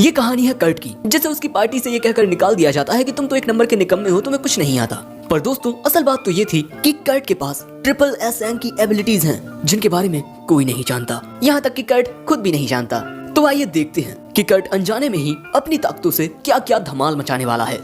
ये कहानी है कर्ट की, जिसे उसकी पार्टी से ये कहकर निकाल दिया जाता है कि तुम तो एक नंबर के निकम्मे हो, तुम्हें कुछ नहीं आता। पर दोस्तों असल बात तो ये थी कि कर्ट के पास ट्रिपल एस रैंक की एबिलिटीज हैं, जिनके बारे में कोई नहीं जानता, यहाँ तक कि कर्ट खुद भी नहीं जानता। तो आइए देखते हैं कि कर्ट अनजाने में ही अपनी ताकतों से क्या क्या धमाल मचाने वाला है।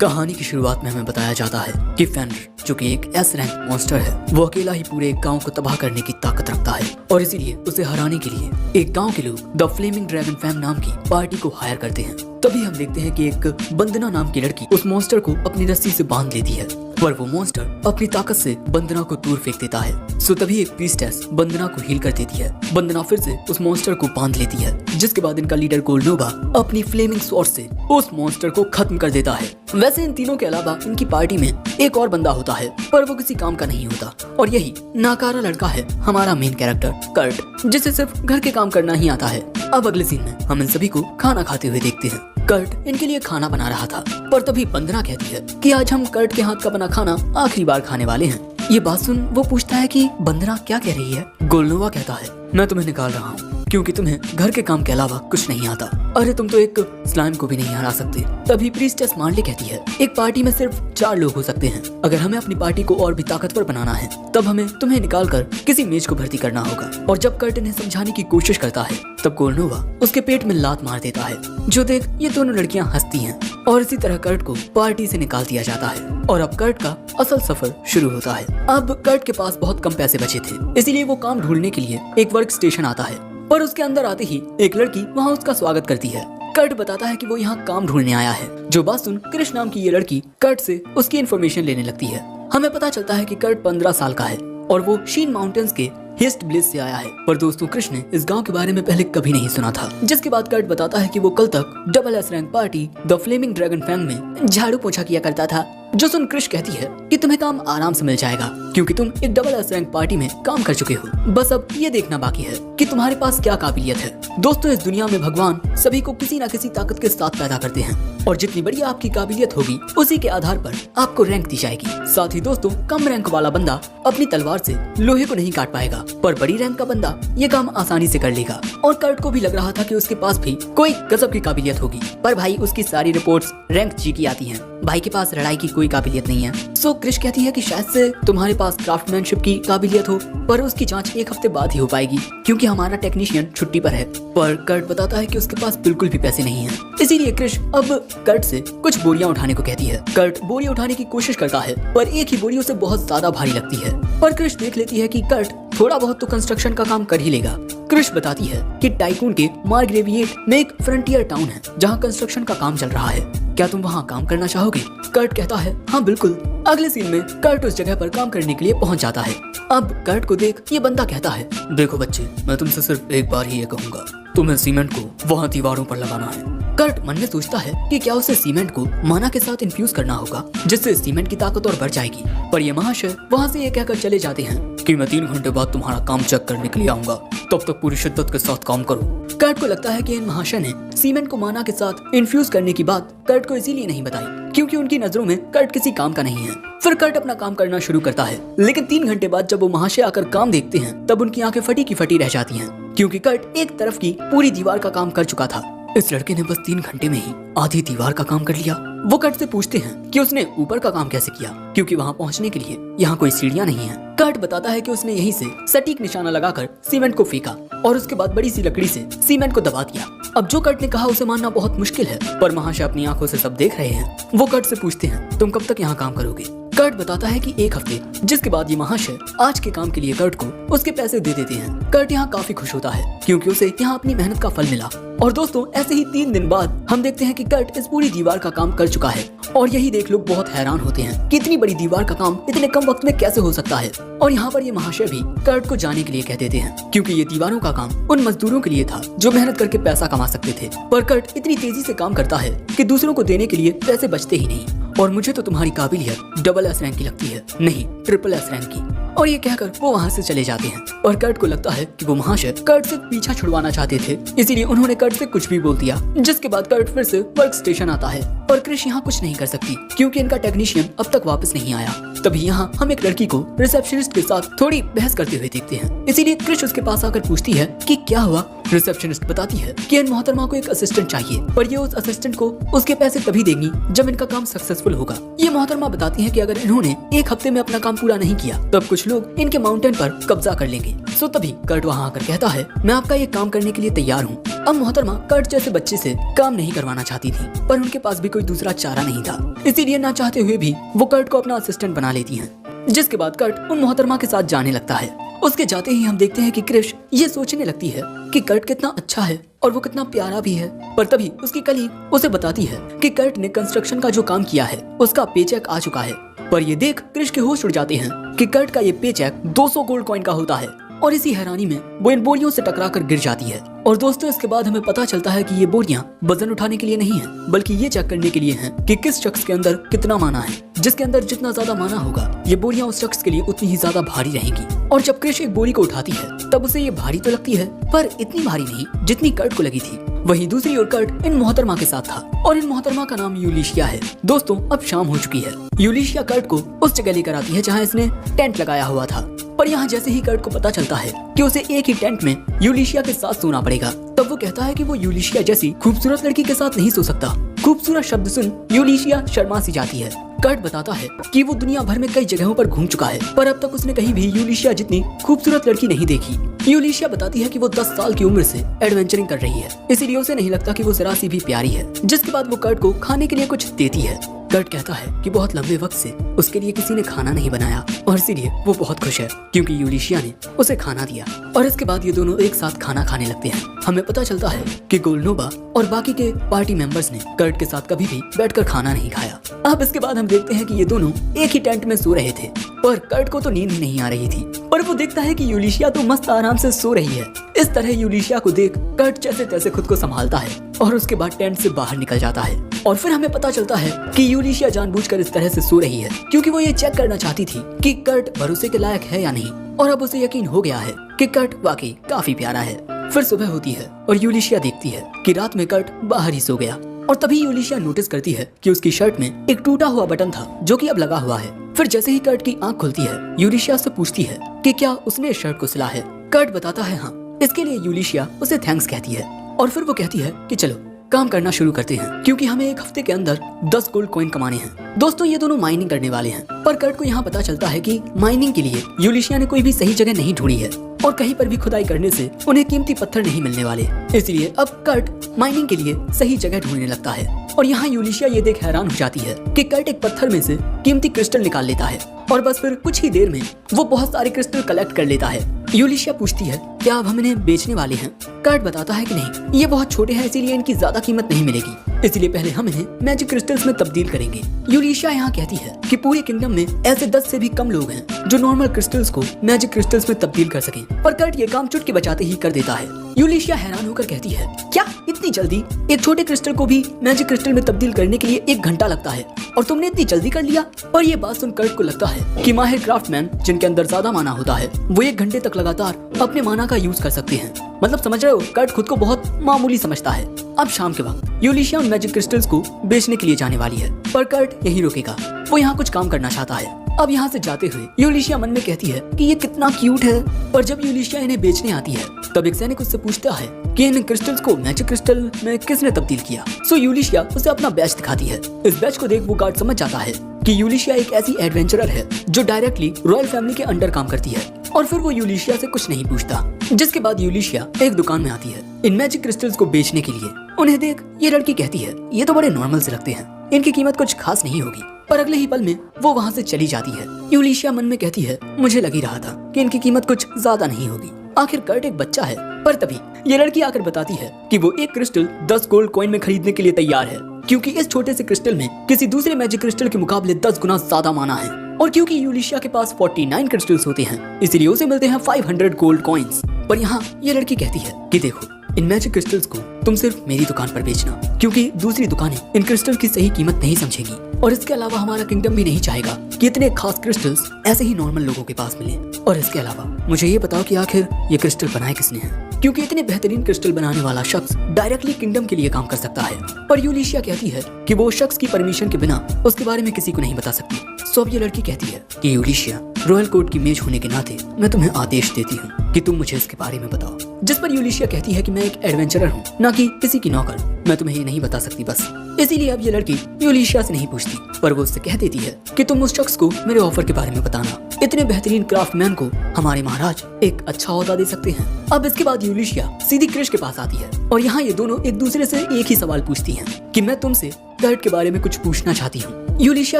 कहानी की शुरुआत में हमें बताया जाता है कि फेनर, जो कि एक एस रैंक मॉन्स्टर है, वो अकेला ही पूरे एक गांव को तबाह करने की ताकत रखता है और इसीलिए उसे हराने के लिए एक गांव के लोग द फ्लेमिंग ड्रैगन फैम नाम की पार्टी को हायर करते हैं। तभी हम देखते हैं कि एक बंदना नाम की लड़की उस मॉन्स्टर को अपनी रस्सी से बांध लेती है, पर वो मॉन्स्टर अपनी ताकत से बंदना को दूर फेंक देता है। सो तभी एक प्रीस्टेस बंदना को हील कर देती है। बंदना फिर से उस मॉन्स्टर को बांध लेती है, जिसके बाद इनका लीडर गोल्डनोवा अपनी फ्लेमिंग स्वॉर्ड से उस मॉन्स्टर को खत्म कर देता है। वैसे इन तीनों के अलावा इनकी पार्टी में एक और बंदा होता है, पर वो किसी काम का नहीं होता, और यही नाकारा लड़का है हमारा मेन कैरेक्टर कर्ट, जिसे सिर्फ घर के काम करना ही आता है। अब अगले सीन में हम इन सभी को खाना खाते हुए देखते हैं। कर्ट इनके लिए खाना बना रहा था, पर तभी बंदना कहती है कि आज हम कर्ट के हाथ का बना खाना आखिरी बार खाने वाले हैं। ये बात सुन वो पूछता है कि बंदना क्या कह रही है। गोल्डनोवा कहता है, मैं तुम्हें निकाल रहा हूँ क्योंकि तुम्हें घर के काम के अलावा कुछ नहीं आता। अरे तुम तो एक स्लाइम को भी नहीं हरा सकते। तभी प्रीस्टेस मार्ले कहती है, एक पार्टी में सिर्फ 4 लोग हो सकते हैं। अगर हमें अपनी पार्टी को और भी ताकतवर बनाना है, तब हमें तुम्हें निकाल कर किसी मेज को भर्ती करना होगा। और जब कर्ट इन्हें समझाने की कोशिश करता है, तब गोल्डनोवा उसके पेट में लात मार देता है, जो देख ये दोनों लड़कियां हंसती हैं। और इसी तरह कर्ट को पार्टी से निकाल दिया जाता है और अब कर्ट का असल सफर शुरू होता है। अब कर्ट के पास बहुत कम पैसे बचे थे, इसीलिए वो काम ढूंढने के लिए एक वर्क स्टेशन आता है, पर उसके अंदर आते ही एक लड़की वहाँ उसका स्वागत करती है। कर्ट बताता है कि वो यहाँ काम ढूंढने आया है। जो बात सुन कृष्ण नाम की ये लड़की कर्ट से उसकी इन्फॉर्मेशन लेने लगती है। हमें पता चलता है कि कर्ट 15 साल का है और वो शीन माउंटेन्स के हिस्ट ब्लिस से आया है। पर दोस्तों कृष्ण ने इस गांव के बारे में पहले कभी नहीं सुना था, जिसके बाद कर्ट बताता है कि वो कल तक double S rank party the flaming dragon fang में झाड़ू पोछा किया करता था। जो सुन कृष्ण कहती है कि तुम्हें काम आराम से मिल जाएगा, क्योंकि तुम एक डबल एस रैंक पार्टी में काम कर चुके हो। बस अब ये देखना बाकी है कि तुम्हारे पास क्या काबिलियत है। दोस्तों इस दुनिया में भगवान सभी को किसी न किसी ताकत के साथ पैदा करते हैं, और जितनी बड़ी आपकी काबिलियत होगी उसी के आधार पर आपको रैंक दी जाएगी। साथ ही दोस्तों कम रैंक वाला बंदा अपनी तलवार से लोहे को नहीं काट पाएगा, पर बड़ी रैंक का बंदा ये काम आसानी से कर लेगा। और कर्ट को भी लग रहा था कि उसके पास भी कोई गजब की काबिलियत होगी, पर भाई उसकी सारी रिपोर्ट्स रैंक जी की आती हैं। भाई के पास लड़ाई की कोई काबिलियत नहीं है। सो क्रिश कहती है कि शायद से तुम्हारे पास क्राफ्टमैनशिप की काबिलियत हो, पर उसकी जांच 1 हफ्ते बाद ही हो पाएगी, क्योंकि हमारा टेक्नीशियन छुट्टी पर है। पर कर्ट बताता है कि उसके पास बिल्कुल भी पैसे नहीं हैं, इसीलिए क्रिश अब कर्ट से कुछ बोरियां उठाने को कहती है। कर्ट बोरी उठाने की कोशिश करता है, पर एक ही बोरी उसे बहुत ज्यादा भारी लगती है। पर क्रिश देख लेती है कि कर्ट थोड़ा बहुत तो कंस्ट्रक्शन का काम कर ही लेगा। क्रिश बताती है कि टाइकून के मार्ग्रेविएट में एक फ्रंटियर टाउन है, जहाँ कंस्ट्रक्शन का काम चल रहा है। क्या तुम वहाँ काम करना चाहोगे? कर्ट कहता है, हाँ बिल्कुल। अगले सीन में कर्ट उस जगह पर काम करने के लिए पहुँच जाता है। अब कर्ट को देख ये बंदा कहता है, देखो बच्चे, मैं तुमसे सिर्फ एक बार ही ये कहूँगा, तुम्हें सीमेंट को वहाँ दीवारों पर लगाना है। कर्ट मन में सोचता है कि क्या उसे सीमेंट को माना के साथ इन्फ्यूज करना होगा, जिससे सीमेंट की ताकत और बढ़ जाएगी। पर ये महाशय वहाँ से ये कहकर चले जाते हैं कि मैं 3 घंटे बाद तुम्हारा काम चेक करने के लिए आऊंगा, तब तक पूरी शिद्दत के साथ काम करो। कर्ट को लगता है कि इन महाशय ने सीमेंट को माना के साथ इन्फ्यूज करने की बात कर्ट को इसीलिए नहीं बताई, क्योंकि उनकी नजरों में कर्ट किसी काम का नहीं है। फिर कर्ट अपना काम करना शुरू करता है, लेकिन 3 घंटे बाद जब वो महाशय आकर काम देखते हैं, तब उनकी आंखें फटी की फटी रह जाती हैं, क्योंकि कर्ट एक तरफ की पूरी दीवार का काम कर चुका था। इस लड़के ने बस 3 घंटे में ही आधी दीवार का काम कर लिया। वो कर्ट से पूछते हैं कि उसने ऊपर का काम कैसे किया, क्योंकि वहाँ पहुँचने के लिए यहाँ कोई सीढ़ियाँ नहीं है। कर्ट बताता है कि उसने यहीं से सटीक निशाना लगाकर सीमेंट को फेंका और उसके बाद बड़ी सी लकड़ी से सीमेंट को दबा दिया। अब जो कर्ट ने कहा उसे मानना बहुत मुश्किल है, पर महाशय अपनी आंखों से सब देख रहे हैं। वो कर्ट से पूछते हैं, तुम कब तक यहाँ काम करोगे? कर्ट बताता है कि 1 हफ्ते, जिसके बाद ये महाशय आज के काम के लिए कर्ट को उसके पैसे दे देते हैं। कर्ट यहाँ काफी खुश होता है, क्योंकि उसे यहाँ अपनी मेहनत का फल मिला। और दोस्तों ऐसे ही 3 दिन बाद हम देखते हैं कि कर्ट इस पूरी दीवार का काम कर चुका है, और यही देख लोग बहुत हैरान होते हैं कि इतनी बड़ी दीवार का काम इतने कम वक्त में कैसे हो सकता है। और यहाँ पर ये महाशय भी कर्ट को जाने के लिए कह देते हैं, क्योंकि ये दीवारों का काम उन मजदूरों के लिए था जो मेहनत करके पैसा कमा सकते थे। पर कर्ट इतनी तेजी से काम करता है कि दूसरों को देने के लिए पैसे बचते ही नहीं। और मुझे तो तुम्हारी काबिलियत डबल एस रैंक की लगती है, नहीं ट्रिपल एस रैंक की। और ये कहकर वो वहाँ से चले जाते हैं। और कर्ट को लगता है कि वो महाशय कर्ट से पीछा छुड़वाना चाहते थे, इसीलिए उन्होंने कर्ट से कुछ भी बोल दिया। जिसके बाद कर्ट फिर से वर्क स्टेशन आता है और क्रिश यहाँ कुछ नहीं कर सकती क्योंकि इनका टेक्नीशियन अब तक वापस नहीं आया। तभी यहाँ हम एक लड़की को रिसेप्शनिस्ट के साथ थोड़ी बहस करते हुए देखते हैं, इसीलिए क्रिश उसके पास आकर पूछती है कि क्या हुआ। रिसेप्शनिस्ट बताती है कि इन मोहतरमा को एक असिस्टेंट चाहिए, पर ये उस असिस्टेंट को उसके पैसे तभी देंगी जब इनका काम सक्सेसफुल होगा। ये मोहतरमा बताती है कि अगर इन्होंने एक हफ्ते में अपना काम पूरा नहीं किया तब कुछ लोग इनके माउंटेन पर कब्जा कर लेंगे। सो तभी कर्ट वहाँ आकर कहता है, मैं आपका ये काम करने के लिए तैयार हूँ। अब मोहतरमा कर्ट जैसे बच्चे से काम नहीं करवाना चाहती थी, पर उनके पास भी कोई दूसरा चारा नहीं था, इसीलिए ना चाहते हुए भी वो कर्ट को अपना असिस्टेंट बना लेती हैं। जिसके बाद कर्ट उन मोहतरमा के साथ जाने लगता है। उसके जाते ही हम देखते हैं कि क्रिश ये सोचने लगती है कि कर्ट कितना अच्छा है और वो कितना प्यारा भी है। पर तभी उसकी कलीग उसे बताती है कि कर्ट ने कंस्ट्रक्शन का जो काम किया है उसका पेचेक आ चुका है। पर ये देख क्रिश के होश उड़ जाते हैं कि कर्ट का ये पेचेक 200 गोल्ड कॉइन का होता है। और इसी हैरानी में वो इन बोरियों से टकराकर गिर जाती है। और दोस्तों इसके बाद हमें पता चलता है कि ये बोरियां वजन उठाने के लिए नहीं है, बल्कि ये चेक करने के लिए हैं कि किस शख्स के अंदर कितना माना है। जिसके अंदर जितना ज्यादा माना होगा ये बोरियां उस शख्स के लिए उतनी ही ज्यादा भारी रहेंगी। और जब क्रिश एक बोरी को उठाती है तब उसे ये भारी तो लगती है, पर इतनी भारी नहीं जितनी कर्ट को लगी थी। वहीं दूसरी ओर कर्ट इन मोहतरमा के साथ था और इन मोहतरमा का नाम यूलिशिया है। दोस्तों अब शाम हो चुकी है। यूलिशिया कर्ट को उस जगह लेकर आती है जहाँ इसने टेंट लगाया हुआ था। पर यहाँ जैसे ही कर्ट को पता चलता है कि उसे एक ही टेंट में यूलिशिया के साथ सोना पड़ेगा, तब वो कहता है कि वो यूलिशिया जैसी खूबसूरत लड़की के साथ नहीं सो सकता। खूबसूरत शब्द सुन यूलिशिया शर्मा सी जाती है। कर्ट बताता है कि वो दुनिया भर में कई जगहों पर घूम चुका है, पर अब तक उसने कहीं भी यूलिशिया जितनी खूबसूरत लड़की नहीं देखी। यूलिशिया बताती है कि वो 10 साल की उम्र से एडवेंचरिंग कर रही है, इसीलिए उसे नहीं लगता कि वो जरा सी भी प्यारी है। जिसके बाद वो कर्ट को खाने के लिए कुछ देती है। कर्ट कहता है कि बहुत लंबे वक्त से उसके लिए किसी ने खाना नहीं बनाया और इसीलिए वो बहुत खुश है क्योंकि यूलिशिया ने उसे खाना दिया। और इसके बाद ये दोनों एक साथ खाना खाने लगते हैं। हमें पता चलता है कि गोल्डनोवा और बाकी के पार्टी मेंबर्स ने कर्ट के साथ कभी भी बैठकर खाना नहीं खाया। अब इसके बाद हम देखते हैं कि ये दोनों एक ही टेंट में सो रहे थे, पर कर्ट को तो नींद ही नहीं आ रही थी। पर वो देखता है कि यूलिशिया तो मस्त आराम से सो रही है। इस तरह यूलिशिया को देख कर्ट जैसे तैसे खुद को संभालता है और उसके बाद टेंट से बाहर निकल जाता है। और फिर हमें पता चलता है कि यूलिशिया जानबूझकर इस तरह से सो रही है क्योंकि वो ये चेक करना चाहती थी कि कर्ट भरोसे के लायक है या नहीं। और अब उसे यकीन हो गया है कि कर्ट वाकई काफी प्यारा है। फिर सुबह होती है और यूलिशिया देखती है कि रात में कर्ट बाहर ही सो गया। और तभी यूलिशिया नोटिस करती है कि उसकी शर्ट में एक टूटा हुआ बटन था जो कि अब लगा हुआ है। फिर जैसे ही कर्ट की आंख खुलती है यूलिशिया उससे पूछती है कि क्या उसने इस शर्ट को सिला है। कर्ट बताता है हाँ। इसके लिए यूलिशिया उसे थैंक्स कहती है और फिर वो कहती है कि चलो काम करना शुरू करते हैं क्योंकि हमें एक हफ्ते के अंदर 10 गोल्ड कॉइन कमाने हैं। दोस्तों ये दोनों माइनिंग करने वाले हैं, पर कर्ट को यहाँ पता चलता है कि माइनिंग के लिए यूलिशिया ने कोई भी सही जगह नहीं ढूंढी है और कहीं पर भी खुदाई करने से उन्हें कीमती पत्थर नहीं मिलने वाले। इसलिए अब कर्ट माइनिंग के लिए सही जगह ढूंढने लगता है। और यहाँ यूलिशिया ये देख हैरान हो जाती है कि कर्ट एक पत्थर में से कीमती क्रिस्टल निकाल लेता है और बस फिर कुछ ही देर में वो बहुत सारे क्रिस्टल कलेक्ट कर लेता है। यूलिशिया पूछती है क्या अब हम इन्हें बेचने वाले हैं। कर्ट बताता है कि नहीं, ये बहुत छोटे हैं इसीलिए इनकी ज्यादा कीमत नहीं मिलेगी, इसलिए पहले हम इन्हें मैजिक क्रिस्टल्स में तब्दील करेंगे। यूलिशिया यहाँ कहती है कि पूरे किंगडम में ऐसे 10 से भी कम लोग हैं जो नॉर्मल क्रिस्टल्स को मैजिक क्रिस्टल्स में तब्दील कर सकें, पर कर्ट ये काम चुटकी बजाते ही कर देता है। यूलिशिया हैरान होकर कहती है क्या इतनी जल्दी? एक छोटे क्रिस्टल को भी मैजिक क्रिस्टल में तब्दील करने के लिए 1 घंटा लगता है और तुमने इतनी जल्दी कर लिया। और ये बात सुन कर्ट को लगता है कि माहिर क्राफ्टमैन जिनके अंदर ज्यादा माना होता है वो 1 घंटे तक लगातार अपने माना का यूज कर सकते हैं। मतलब समझ रहे हो, कर्ट खुद को बहुत मामूली समझता है। अब शाम के वक्त यूलिशिया उन मैजिक क्रिस्टल्स को बेचने के लिए जाने वाली है, पर कर्ट यही रुकेगा। वो यहाँ कुछ काम करना चाहता है। अब यहाँ से जाते हुए यूलिशिया मन में कहती है कि ये कितना क्यूट है। पर जब यूलिशिया इन्हें बेचने आती है तब एक सैनिक उससे पूछता है कि इन क्रिस्टल्स को मैजिक क्रिस्टल में किसने तब्दील किया। सो यूलिशिया उसे अपना बैच दिखाती है। इस बैच को देख वो गार्ड समझ जाता है कि यूलिशिया एक ऐसी एडवेंचरर है जो डायरेक्टली रॉयल फैमिली के अंडर काम करती है। और फिर वो यूलिशिया से कुछ नहीं पूछता। जिसके बाद यूलिशिया एक दुकान में आती है इन मैजिक क्रिस्टल्स को बेचने के लिए। उन्हें देख ये लड़की कहती है ये तो बड़े नॉर्मल से लगते हैं, इनकी कीमत कुछ खास नहीं होगी। पर अगले ही पल में वो वहाँ से चली जाती है। यूलिशिया मन में कहती है मुझे लग ही रहा था कि इनकी कीमत कुछ ज्यादा नहीं होगी, आखिर कर्ट एक बच्चा है। पर तभी ये लड़की आकर बताती है कि वो एक क्रिस्टल 10 गोल्ड कॉइन में खरीदने के लिए तैयार है क्योंकि इस छोटे से क्रिस्टल में किसी दूसरे मैजिक क्रिस्टल के मुकाबले 10 गुना ज्यादा माना है। और क्योंकि यूलिशिया के पास 49 क्रिस्टल्स होते हैं इसलिए उसे मिलते हैं 500 गोल्ड कॉइन्स। पर यहाँ ये लड़की कहती है कि देखो इन मैजिक क्रिस्टल्स को तुम सिर्फ मेरी दुकान पर बेचना क्योंकि दूसरी दुकानें इन क्रिस्टल की सही कीमत नहीं समझेंगी और इसके अलावा हमारा किंगडम भी नहीं चाहेगा कि इतने खास क्रिस्टल्स ऐसे ही नॉर्मल लोगों के पास मिले। और इसके अलावा मुझे ये बताओ कि आखिर ये क्रिस्टल बनाए किसने हैं, क्योंकि इतने बेहतरीन क्रिस्टल बनाने वाला शख्स डायरेक्टली किंगडम के लिए काम कर सकता है, पर यूलिशिया कहती है कि वो शख्स की परमिशन के बिना उसके बारे में किसी को नहीं बता सकती। सो अब ये लड़की कहती है कि यूलिशिया, रॉयल कोर्ट की मेज होने के नाते मैं तुम्हें आदेश देती हूँ कि तुम मुझे इसके बारे में बताओ। जिस पर यूलिशिया कहती है कि मैं एक एडवेंचरर हूँ, ना कि किसी की नौकर, मैं तुम्हें ये नहीं बता सकती बस। इसीलिए अब ये लड़की यूलिशिया से नहीं पूछती, पर वो उससे कह देती है कि तुम उस शख्स को मेरे ऑफर के बारे में बताना। इतने बेहतरीन क्राफ्टमैन को हमारे महाराज एक अच्छा ओहदा दे सकते हैं। अब इसके बाद यूलिशिया सीधी क्रिश के पास आती है और यहाँ ये दोनों एक दूसरे से एक ही सवाल पूछती हैं कि मैं तुमसे कर्ट के बारे में कुछ पूछना चाहती हूँ। यूलिशिया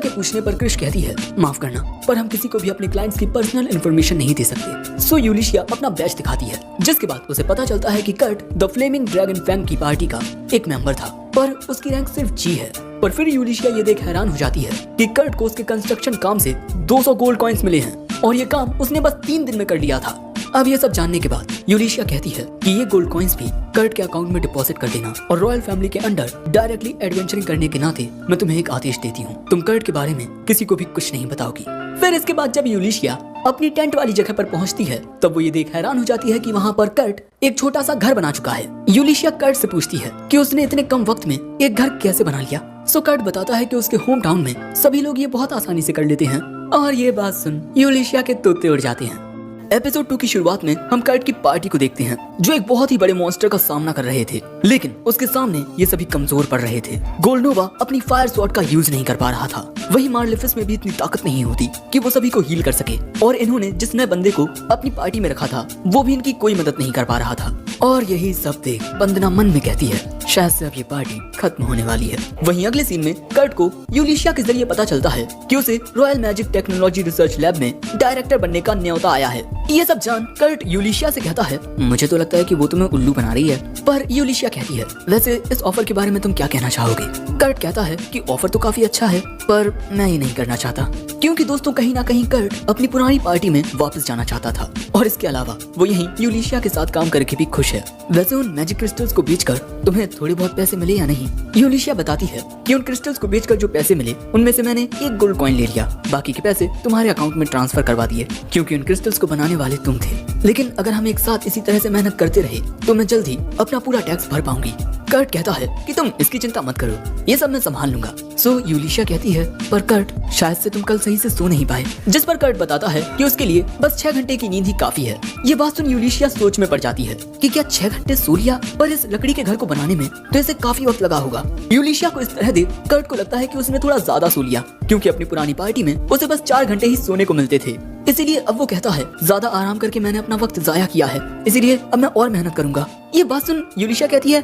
के पूछने पर क्रिश कहती है, माफ करना, पर हम किसी को भी अपने क्लाइंट्स की पर्सनल इन्फॉर्मेशन नहीं दे सकते। सो यूलिशिया अपना बैच दिखाती है, जिसके बाद उसे पता चलता है कि Kurt the flaming dragon fang की पार्टी का एक मेंबर था, पर उसकी रैंक सिर्फ जी है। पर फिर यूलिशिया ये देख हैरान हो जाती है कि कर्ट को उसके कंस्ट्रक्शन काम से 200 गोल्ड कॉइन्स मिले हैं और ये काम उसने बस 3 दिन में कर लिया था। अब ये सब जानने के बाद यूलिशिया कहती है कि ये गोल्ड कॉइन्स भी कर्ट के अकाउंट में डिपॉजिट कर देना, और रॉयल फैमिली के अंडर डायरेक्टली एडवेंचरिंग करने के नाते मैं तुम्हें एक आदेश देती हूँ, तुम कर्ट के बारे में किसी को भी कुछ नहीं बताओगी। फिर इसके बाद जब यूलिशिया अपनी टेंट वाली जगह पर पहुंचती है, तब वो ये देख हैरान हो जाती है कि वहाँ पर कर्ट एक छोटा सा घर बना चुका है। यूलिशिया कर्ट से पूछती है कि उसने इतने कम वक्त में एक घर कैसे बना लिया। सो कर्ट बताता है कि उसके होम टाउन में सभी लोग ये बहुत आसानी से कर लेते हैं, और ये बात सुन यूलिशिया के तोते उड़ जाते हैं। एपिसोड 2 की शुरुआत में हम कर्ट की पार्टी को देखते हैं, जो एक बहुत ही बड़े मॉन्स्टर का सामना कर रहे थे, लेकिन उसके सामने ये सभी कमजोर पड़ रहे थे। गोल्डनोवा अपनी फायर स्वॉर्ड का यूज नहीं कर पा रहा था, वही मार्लिफिस में भी इतनी ताकत नहीं होती कि वो सभी को हील कर सके, और इन्होंने जिस नए बंदे को अपनी पार्टी में रखा था वो भी इनकी कोई मदद नहीं कर पा रहा था। और यही सब देख वंदना मन में कहती है, शायद से अब ये पार्टी खत्म होने वाली है। वहीं अगले सीन में कर्ट को यूलिशिया के जरिए पता चलता है कि उसे royal magic technology research lab में डायरेक्टर बनने का न्योता आया है। ये सब जान कर्ट यूलिशिया से कहता है, मुझे तो लगता है कि वो तुम्हें उल्लू बना रही है। पर यूलिशिया कहती है, वैसे इस ऑफर के बारे में तुम क्या कहना चाहोगे? कर्ट कहता है कि ऑफर तो काफी अच्छा है, पर मैं ये नहीं करना चाहता, क्योंकि दोस्तों कहीं ना कहीं कर्ट अपनी पुरानी पार्टी में वापस जाना चाहता था, और इसके अलावा वो यहीं यूलिशिया के साथ काम करके भी खुश है। वैसे उन मैजिक क्रिस्टल्स को बेचकर तुम्हें थोड़े बहुत पैसे मिले या नहीं? यूलिशिया बताती है कि उन क्रिस्टल्स को बेचकर जो पैसे मिले उनमें से मैंने एक गोल्ड कॉइन ले लिया, बाकी के पैसे तुम्हारे अकाउंट में ट्रांसफर करवा दिए, क्योंकि उन क्रिस्टल्स को बनाने वाले तुम थे। लेकिन अगर हम एक साथ इसी तरह से मेहनत करते रहे तो मैं जल्द ही अपना पूरा टैक्स भर पाऊंगी। कर्ट कहता है कि तुम इसकी चिंता मत करो, ये सब मैं संभाल लूंगा। सो यूलिशिया कहती है, पर कर्ट शायद से तुम कल सही से सो नहीं पाए। जिस पर कर्ट बताता है कि उसके लिए बस 6 घंटे की नींद ही काफी है। ये बात सुन यूलिशिया सोच में पड़ जाती है कि क्या 6 घंटे सो लिया, पर इस लकड़ी के घर को बनाने में तो इसे काफी वक्त लगा होगा। यूलिशिया को इस तरह देख कर्ट को लगता है कि उसने थोड़ा ज्यादा सो लिया, क्योंकि अपनी पुरानी पार्टी में उसे बस 4 घंटे ही सोने को मिलते थे। इसीलिए अब वो कहता है, ज्यादा आराम करके मैंने अपना वक्त जाया किया है, इसीलिए अब मैं और मेहनत करूंगा। ये बात सुन यूलिशिया कहती है?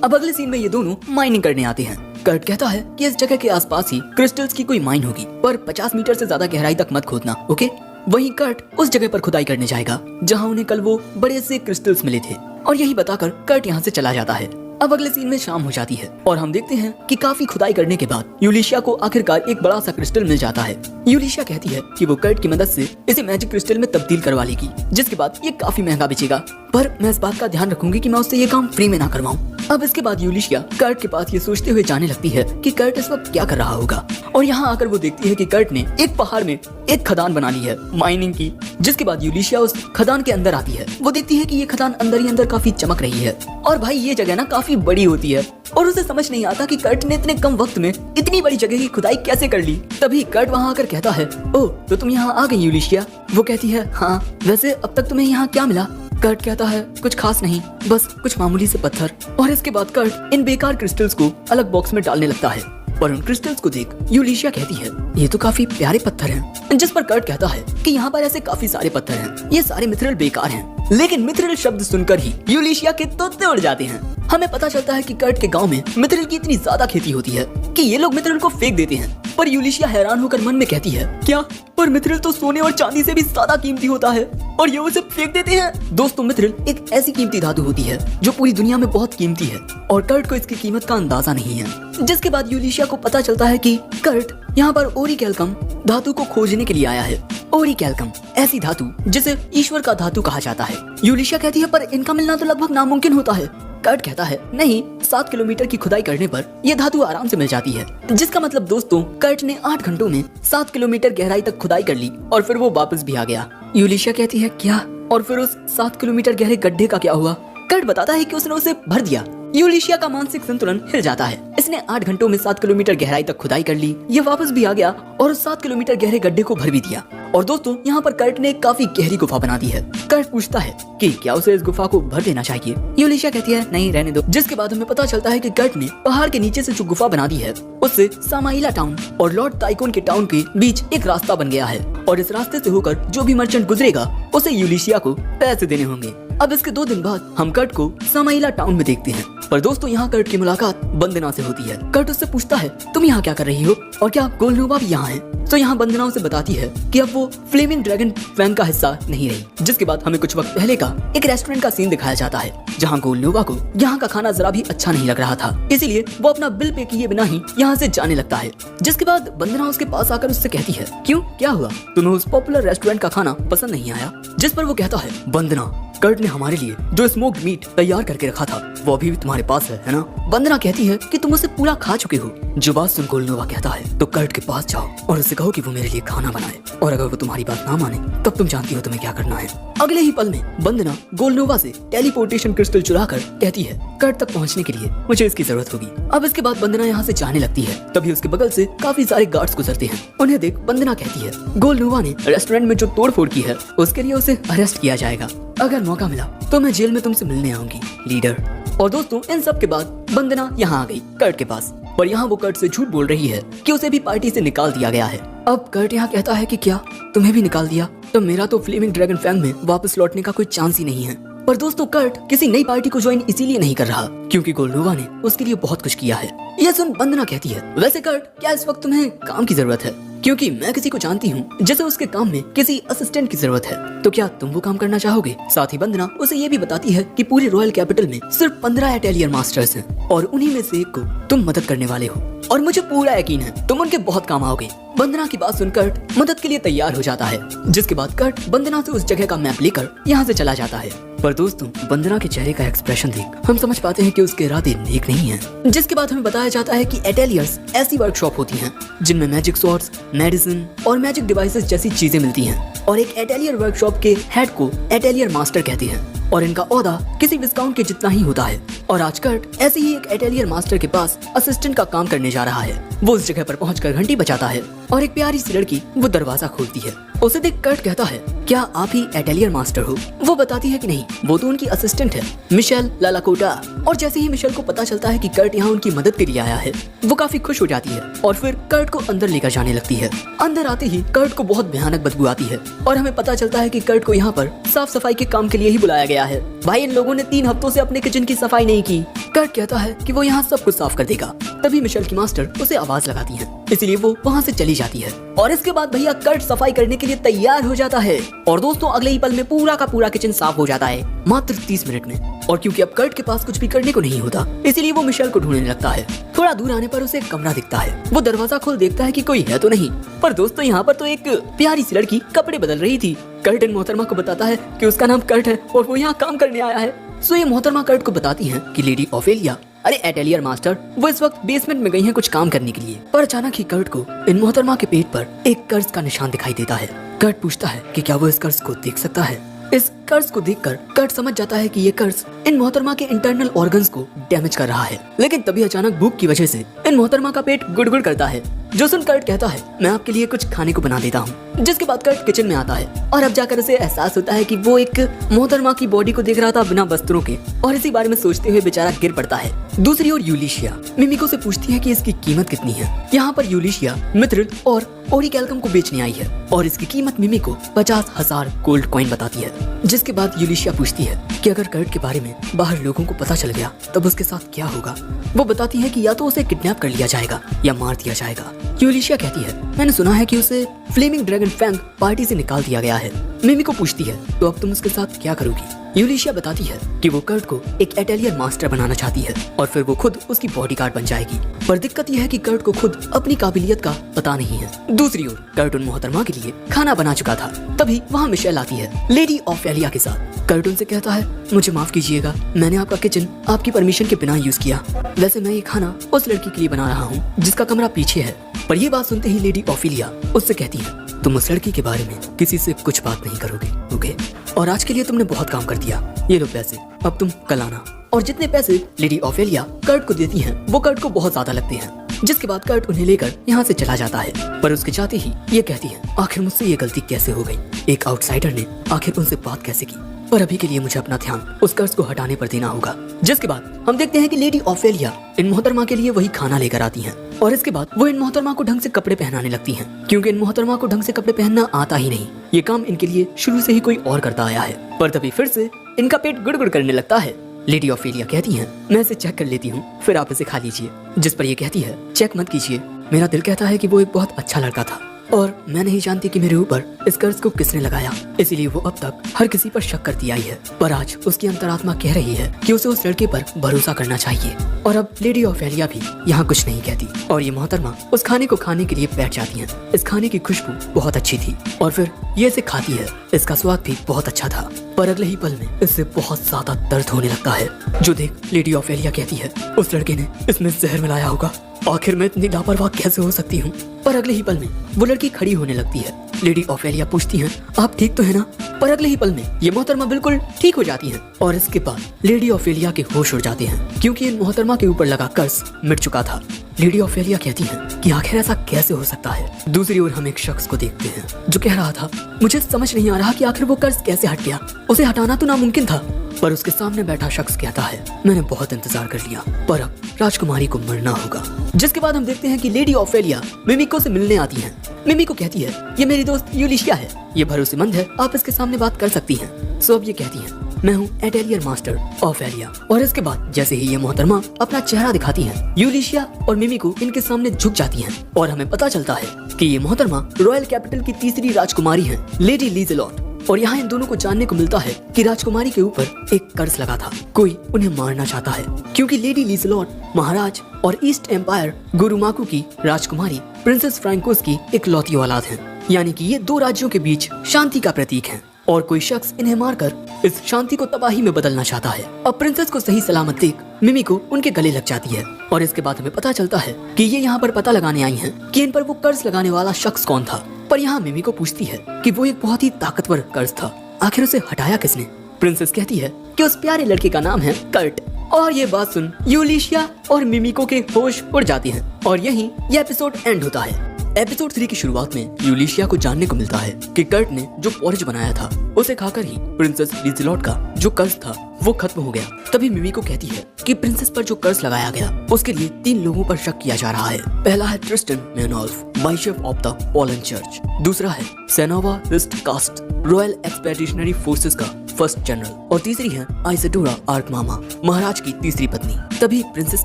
अब अगले सीन में ये दोनों माइनिंग करने आते हैं। कर्ट कहता है कि इस जगह के आसपास ही क्रिस्टल्स की कोई माइन होगी, पर 50 मीटर से ज्यादा गहराई तक मत खोदना, ओके? वहीं कर्ट उस जगह पर खुदाई करने जाएगा जहां उन्हें कल वो बड़े से क्रिस्टल्स मिले थे, और यही बताकर कर्ट यहाँ से चला जाता है। अब अगले सीन में शाम हो जाती है और हम देखते हैं कि काफी खुदाई करने के बाद यूलिशिया को आखिरकार एक बड़ा सा क्रिस्टल मिल जाता है। यूलिशिया कहती है कि वो कर्ट की मदद से इसे मैजिक क्रिस्टल में तब्दील करवा लेगी, जिसके बाद ये काफी महंगा बिकेगा, पर मैं इस बात का ध्यान रखूंगी कि मैं उससे ये काम फ्री में ना करवाऊं। अब इसके बाद यूलिशिया कर्ट के पास ये सोचते हुए जाने लगती है कि कर्ट इस वक्त क्या कर रहा होगा, और यहाँ आकर वो देखती है कि कर्ट ने एक पहाड़ में एक खदान बना ली है माइनिंग की। जिसके बाद यूलिशिया उस खदान के अंदर आती है। वो देखती है कि ये खदान अंदर ही अंदर काफी चमक रही है, और भाई ये जगह ना काफी बड़ी होती है, और उसे समझ नहीं आता कि कर्ट ने इतने कम वक्त में इतनी बड़ी जगह की खुदाई कैसे कर ली। तभी कर्ट वहाँ आकर कहता है, ओह तो तुम यहाँ आ गई यूलिशिया? वो कहती है, हाँ, वैसे अब तक तुम्हें यहाँ क्या मिला? कर्ट कहता है, कुछ खास नहीं, बस कुछ मामूली से पत्थर। और इसके बाद कर्ट इन बेकार क्रिस्टल्स को अलग बॉक्स में डालने लगता है, पर उन क्रिस्टल्स को देख यूलिशिया कहती है, ये तो काफी प्यारे पत्थर हैं। जिस पर कर्ट कहता है कि यहाँ पर ऐसे काफी सारे पत्थर हैं, ये सारे मिथरल बेकार हैं। लेकिन मिथरल शब्द सुनकर ही यूलिशिया के तोते उड़ जाते हैं। हमें पता चलता है कि कर्ट के गांव में मिथरल की इतनी ज्यादा खेती होती है कि ये लोग मिथरल को फेंक देते हैं। पर यूलिशिया हैरान होकर मन में कहती है, क्या? पर मिथरल तो सोने और चांदी से भी ज्यादा कीमती होता है और ये उसे फेंक देते हैं। दोस्तों मिथरल एक ऐसी कीमती धातु होती है जो पूरी दुनिया में बहुत कीमती है, और कर्ट को इसकी कीमत का अंदाजा नहीं है। जिसके बाद यूलिशिया को पता चलता है कि कर्ट यहाँ पर ओरिकैल्कम धातु को खोजने के लिए आया है। ओरिकैल्कम ऐसी धातु जिसे ईश्वर का धातु कहा जाता है। यूलिशिया कहती है, पर इनका मिलना तो लगभग नामुमकिन होता है। कर्ट कहता है नहीं, 7 किलोमीटर की खुदाई करने पर यह धातु आराम से मिल जाती है। जिसका मतलब दोस्तों कर्ट ने 8 घंटों में 7 किलोमीटर गहराई तक खुदाई कर ली और फिर वो वापस भी आ गया। यूलिशिया कहती है क्या? और फिर उस 7 किलोमीटर गहरे गड्ढे का क्या हुआ? कर्ट बताता है कि उसने उसे भर दिया। यूलिशिया का मानसिक संतुलन हिल जाता है। इसने 8 घंटों में 7 किलोमीटर गहराई तक खुदाई कर ली, ये वापस भी आ गया और उस 7 किलोमीटर गहरे गड्ढे को भर भी दिया। और दोस्तों यहाँ पर कर्ट ने काफी गहरी गुफा बना दी है। कर्ट पूछता है कि क्या उसे इस गुफा को भर देना चाहिए। यूलिशिया कहती है नहीं, रहने दो। जिसके बाद हमें पता चलता है कि कर्ट ने पहाड़ के नीचे से जो गुफा बना दी है उससे सामाइला टाउन और लॉर्ड टाइकोन के टाउन के बीच एक रास्ता बन गया है और इस रास्ते से होकर जो भी मर्चेंट गुजरेगा उसे यूलिशिया को पैसे देने होंगे। अब इसके 2 दिन बाद हम कर्ट को सामाइला टाउन में देखते हैं। पर दोस्तों यहाँ कर्ट की मुलाकात बंदना से होती है। कर्ट उससे पूछता है तुम यहाँ क्या कर रही हो और क्या गोलनोवा भी यहाँ है? तो यहाँ बंदना उसे बताती है कि अब वो फ्लेमिंग ड्रैगन फैंग का हिस्सा नहीं रही। जिसके बाद हमें कुछ वक्त पहले का एक रेस्टोरेंट का सीन दिखाया जाता है जहाँ गोलनोवा को यहाँ का खाना जरा भी अच्छा नहीं लग रहा था, इसीलिए वो अपना बिल पे किए बिना ही यहाँ से जाने लगता है। जिसके बाद बंदना उसके पास आकर उससे कहती है क्यों, क्या हुआ, तुम्हें उस पॉपुलर रेस्टोरेंट का खाना पसंद नहीं आया? जिस पर वो कहता है बंदना, कर्ट ने हमारे लिए जो स्मोक्ड मीट तैयार करके रखा था वो अभी भी तुम्हारे पास है ना? बंदना कहती है कि तुम उसे पूरा खा चुके हो। जो बात सुन गोलनोवा कहता है तो कर्ट के पास जाओ और उसे कहो कि वो मेरे लिए खाना बनाए, और अगर वो तुम्हारी बात ना माने तब तुम जानती हो तुम्हें क्या करना है। अगले ही पल में बंदना गोलनोवा से टेलीपोर्टेशन क्रिस्टल चुरा कर कहती है कर्ट तक पहुंचने के लिए मुझे इसकी जरूरत होगी। अब इसके बाद बंदना यहाँ से जाने लगती है। तभी उसके बगल से काफी सारे गार्ड्स गुजरते हैं। उन्हें देख बंदना कहती है गोलनोवा ने रेस्टोरेंट में जो तोड़फोड़ की है उसके लिए उसे अरेस्ट किया जाएगा। अगर मौका मिला तो मैं जेल में तुमसे मिलने आऊंगी लीडर। और दोस्तों इन सब के बाद बंदना यहाँ आ गई कर्ट के पास, पर यहाँ वो कर्ट से झूठ बोल रही है कि उसे भी पार्टी से निकाल दिया गया है। अब कर्ट यहाँ कहता है कि क्या तुम्हें भी निकाल दिया? तो मेरा तो फ्लेमिंग ड्रैगन फैंग में वापस लौटने का कोई चांस ही नहीं है। पर दोस्तों कर्ट किसी नई पार्टी को ज्वाइन इसीलिए नहीं कर रहा क्योंकि गोलनोवा ने उसके लिए बहुत कुछ किया है। यह सुन बंदना कहती है वैसे कर्ट क्या इस वक्त तुम्हें काम की जरूरत है? क्योंकि मैं किसी को जानती हूँ जैसे उसके काम में किसी असिस्टेंट की जरूरत है, तो क्या तुम वो काम करना चाहोगे? साथ ही बंदना उसे ये भी बताती है कि पूरे रॉयल कैपिटल में सिर्फ 15 एटेलियर मास्टर्स हैं और उन्हीं में से एक को तुम मदद करने वाले हो और मुझे पूरा यकीन है तुम उनके बहुत काम आओगे। बंदना की बात सुन कर्ट मदद के लिए तैयार हो जाता है। जिसके बाद कर्ट बंदना से उस जगह का मैप लेकर यहाँ से चला जाता है। पर दोस्तों बंदना के चेहरे का एक्सप्रेशन देख हम समझ पाते हैं कि उसके इरादे नेक नहीं हैं। जिसके बाद हमें बताया जाता है कि एटेलियर्स ऐसी वर्कशॉप होती हैं जिनमें मैजिक स्वॉर्ड्स, मेडिसिन और मैजिक डिवाइसेस जैसी चीजें मिलती हैं और एक एटेलियर वर्कशॉप के हेड को एटेलियर मास्टर कहते हैं और इनका ओहदा किसी विस्काउंट के जितना ही होता है। और आज कर्ट ऐसे ही एक एटेलियर मास्टर के पास असिस्टेंट का काम करने जा रहा है। वो उस जगह पर पहुंचकर घंटी बजाता है और एक प्यारी सी लड़की वो दरवाजा खोलती है। उसे देख कर्ट कहता है क्या आप ही एटेलियर मास्टर हो? वो बताती है कि नहीं, वो तो उनकी असिस्टेंट है मिशेल लालाकोटा। और जैसे ही मिशेल को पता चलता है कि कर्ट यहाँ उनकी मदद के लिए आया है वो काफी खुश हो जाती है और फिर कर्ट को अंदर लेकर जाने लगती है। अंदर आते ही कर्ट को बहुत भयानक बदबू आती है और हमें पता चलता है कि कर्ट को यहाँ पर साफ सफाई के काम के लिए ही बुलाया गया है। भाई इन लोगों ने 3 हफ्तों से अपने किचन की सफाई नहीं की। कर्ट कहता है कि वो यहाँ सब कुछ साफ कर देगा। तभी मिशेल की मास्टर उसे आवाज लगाती है, इसलिए वो वहाँ से चली जाती है और इसके बाद भैया कर्ट सफाई करने के लिए तैयार हो जाता है। और दोस्तों अगले ही पल में पूरा का पूरा किचन साफ हो जाता है मात्र 30 मिनट में। और क्योंकि अब कर्ट के पास कुछ भी करने को नहीं होता इसीलिए वो मिशेल को ढूंढने लगता है। थोड़ा दूर आने पर उसे एक कमरा दिखता है। वो दरवाजा खोल देखता है कि कोई है तो नहीं, पर दोस्तों यहाँ पर तो एक प्यारी सी लड़की कपड़े बदल रही थी। कर्ट इन मोहतरमा को बताता है कि उसका नाम कर्ट है और वो यहाँ काम करने आया है। सो ये मोहतरमा कर्ट को बताती है कि लेडी ऑफेलिया, अरे एटेलियर मास्टर, वो इस वक्त बेसमेंट में गई हैं कुछ काम करने के लिए। पर अचानक ही कर्ट को इन मोहतरमा के पेट पर एक कर्ज का निशान दिखाई देता है। कर्ट पूछता है कि क्या वो इस कर्ज को देख सकता है। इस कर्ज को देखकर कर्ट समझ जाता है कि ये कर्ज इन मोहतरमा के इंटरनल ऑर्गन्स को डैमेज कर रहा है। लेकिन तभी अचानक भूख की वजह से इन मोहतरमा का पेट गुड़गुड़ करता है। जो सुन कर्ट कहता है मैं आपके लिए कुछ खाने को बना देता हूँ। जिसके बाद कर्ट किचन में आता है और अब जाकर उसे एहसास होता है कि वो एक मोहतरमा की बॉडी को देख रहा था बिना वस्त्रों के और इसी बारे में सोचते हुए बेचारा गिर पड़ता है। दूसरी ओर यूलिशिया मिमिको से पूछती है कि इसकी कीमत कितनी है। यहाँ पर यूलिशिया मिथ्रिल और ओरिकैल्कम को बेचने आई है और इसकी कीमत मिमिको 50,000 गोल्ड कॉइन बताती है। जिसके बाद यूलिशिया पूछती है कि अगर कर्ट के बारे में बाहर लोगों को पता चल गया तब उसके साथ क्या होगा। वो बताती है कि या तो उसे किडनैप कर लिया जाएगा या मार दिया जाएगा। यूलिशिया कहती है मैंने सुना है कि उसे फ्लेमिंग ड्रैगन फैंग पार्टी से निकाल दिया गया है। मिमिको पूछती है तो अब तुम उसके साथ क्या करोगी। यूलिशिया बताती है कि वो कर्ट को एक एटेलियर मास्टर बनाना चाहती है और फिर वो खुद उसकी बॉडीगार्ड बन जाएगी। पर दिक्कत यह है कि कर्ट को खुद अपनी काबिलियत का पता नहीं है। दूसरी ओर कर्ट उन मोहतरमा के लिए खाना बना चुका था। तभी वहाँ मिशेल आती है लेडी ऑफेलिया के साथ। कर्ट उनसे कहता है, मुझे माफ कीजिएगा, मैंने आपका किचन आपकी परमिशन के बिना यूज किया। वैसे मैं ये खाना उस लड़की के लिए बना रहा हूँ जिसका कमरा पीछे है। पर ये बात सुनते ही लेडी ऑफेलिया उससे कहती है, तुम उस लड़की के बारे में किसी से कुछ बात नहीं करोगे, ओके? और आज के लिए तुमने बहुत काम कर दिया, ये लो पैसे, अब तुम कल आना। और जितने पैसे लेडी ऑफेलिया कर्ट को देती हैं, वो कर्ट को बहुत ज्यादा लगते हैं। जिसके बाद कर्ट उन्हें लेकर यहाँ से चला जाता है। पर उसके जाते ही ये कहती है, आखिर मुझसे ये गलती कैसे हो गई? एक आउटसाइडर ने आखिर उनसे बात कैसे की? पर अभी के लिए मुझे अपना ध्यान उस कर्ज को हटाने पर देना होगा। जिसके बाद हम देखते हैं कि लेडी ऑफेलिया इन मोहतरमा के लिए वही खाना लेकर आती हैं और इसके बाद वो इन मोहतरमा को ढंग से कपड़े पहनाने लगती हैं, क्योंकि इन मोहतरमा को ढंग से कपड़े पहनना आता ही नहीं। ये काम इनके लिए शुरू से ही कोई और करता आया है। पर तभी फिर से इनका पेट गुड़गुड़ करने लगता है। लेडी ऑफेलिया कहती हैं, मैं इसे चेक कर लेती हूँ, फिर आप इसे खा लीजिए। जिस पर ये कहती है, चेक मत कीजिए, मेरा दिल कहता है कि वो एक बहुत अच्छा लड़का था और मैं नहीं जानती कि मेरे ऊपर इस कर्ज को किसने लगाया, इसीलिए वो अब तक हर किसी पर शक करती आई है। पर आज उसकी अंतरात्मा कह रही है कि उसे उस लड़के पर भरोसा करना चाहिए। और अब लेडी ऑफेलिया भी यहाँ कुछ नहीं कहती और ये मोहतरमा उस खाने को खाने के लिए बैठ जाती हैं। इस खाने की खुशबू बहुत अच्छी थी और फिर ये इसे खाती है। इसका स्वाद भी बहुत अच्छा था, पर अगले ही पल में इससे बहुत ज्यादा दर्द होने लगता है। जो देख लेडी ऑफेलिया कहती है, उस लड़के ने इसमें जहर मिलाया होगा, आखिर मैं इतनी लापरवाह कैसे हो सकती हूँ? पर अगले ही पल में वो लड़की खड़ी होने लगती है। लेडी ऑफेलिया पूछती हैं, आप ठीक तो है ना? पर अगले ही पल में ये मोहतरमा बिल्कुल ठीक हो जाती हैं और इसके बाद लेडी ऑफेलिया के होश उड़ जाते हैं, क्योंकि इन मोहतरमा के ऊपर लगा कर्ज मिट चुका था। लेडी ऑफेलिया कहती है कि आखिर ऐसा कैसे हो सकता है? दूसरी ओर हम एक शख्स को देखते हैं जो कह रहा था, मुझे समझ नहीं आ रहा कि आखिर वो कर्ज कैसे हट गया, उसे हटाना तो नामुमकिन था। पर उसके सामने बैठा शख्स कहता है, मैंने बहुत इंतजार कर लिया, पर अब राजकुमारी को मरना होगा। जिसके बाद हम देखते हैं कि लेडी ऑफेलिया मिमिको से मिलने आती हैं। मिमिको कहती है, ये मेरी दोस्त यूलिशिया है, ये भरोसेमंद है, आप इसके सामने बात कर सकती हैं। सो अब ये कहती है, मैं हूँ एटेलियर मास्टर ऑफेलिया। और इसके बाद जैसे ही ये मोहतरमा अपना चेहरा दिखाती है, यूलिशिया और मिमिको इनके सामने झुक जाती हैं और हमें पता चलता है कि ये मोहतरमा रॉयल कैपिटल की तीसरी राजकुमारी है, लेडी लीजेलॉट। और यहाँ इन दोनों को जानने को मिलता है कि राजकुमारी के ऊपर एक कर्ज लगा था, कोई उन्हें मारना चाहता है, क्योंकि लेडी लीजेलॉट महाराज और ईस्ट एम्पायर गुरुमाकू की राजकुमारी प्रिंसेस फ्रैंकोस की इकलौती औलाद है। यानी कि ये दो राज्यों के बीच शांति का प्रतीक है और कोई शख्स इन्हें मारकर इस शांति को तबाही में बदलना चाहता है। अब प्रिंसेस को सही सलामत देख मिमिको उनके गले लग जाती है और इसके बाद हमें पता चलता है कि ये यहाँ पर पता लगाने आई हैं कि इन पर वो कर्ज लगाने वाला शख्स कौन था। पर यहाँ मिमिको पूछती है कि वो एक बहुत ही ताकतवर कर्ज था, आखिर उसे हटाया किसने? प्रिंसेस कहती है कि उस प्यारे लड़के का नाम है कर्ट। और ये बात सुन यूलिशिया और मिमिको के होश उड़ जाते हैं और यहीं ये एपिसोड एंड होता है। एपिसोड 3 की शुरुआत में यूलिशिया को जानने को मिलता है कि कर्ट ने जो पोरिज बनाया था उसे खाकर ही प्रिंसेस लीजेलॉट का जो कर्ज था वो खत्म हो गया। तभी मिमिको कहती है कि प्रिंसेस पर जो कर्ज लगाया गया उसके लिए 3 लोगों पर शक किया जा रहा है। पहला है Tristan Menolf, bishop of the fallen church. दूसरा है Senova Ristcast, royal expeditionary forces का फर्स्ट जनरल। और तीसरी है आइसेडोरा आर्कमामा, महाराज की तीसरी पत्नी। तभी प्रिंसेस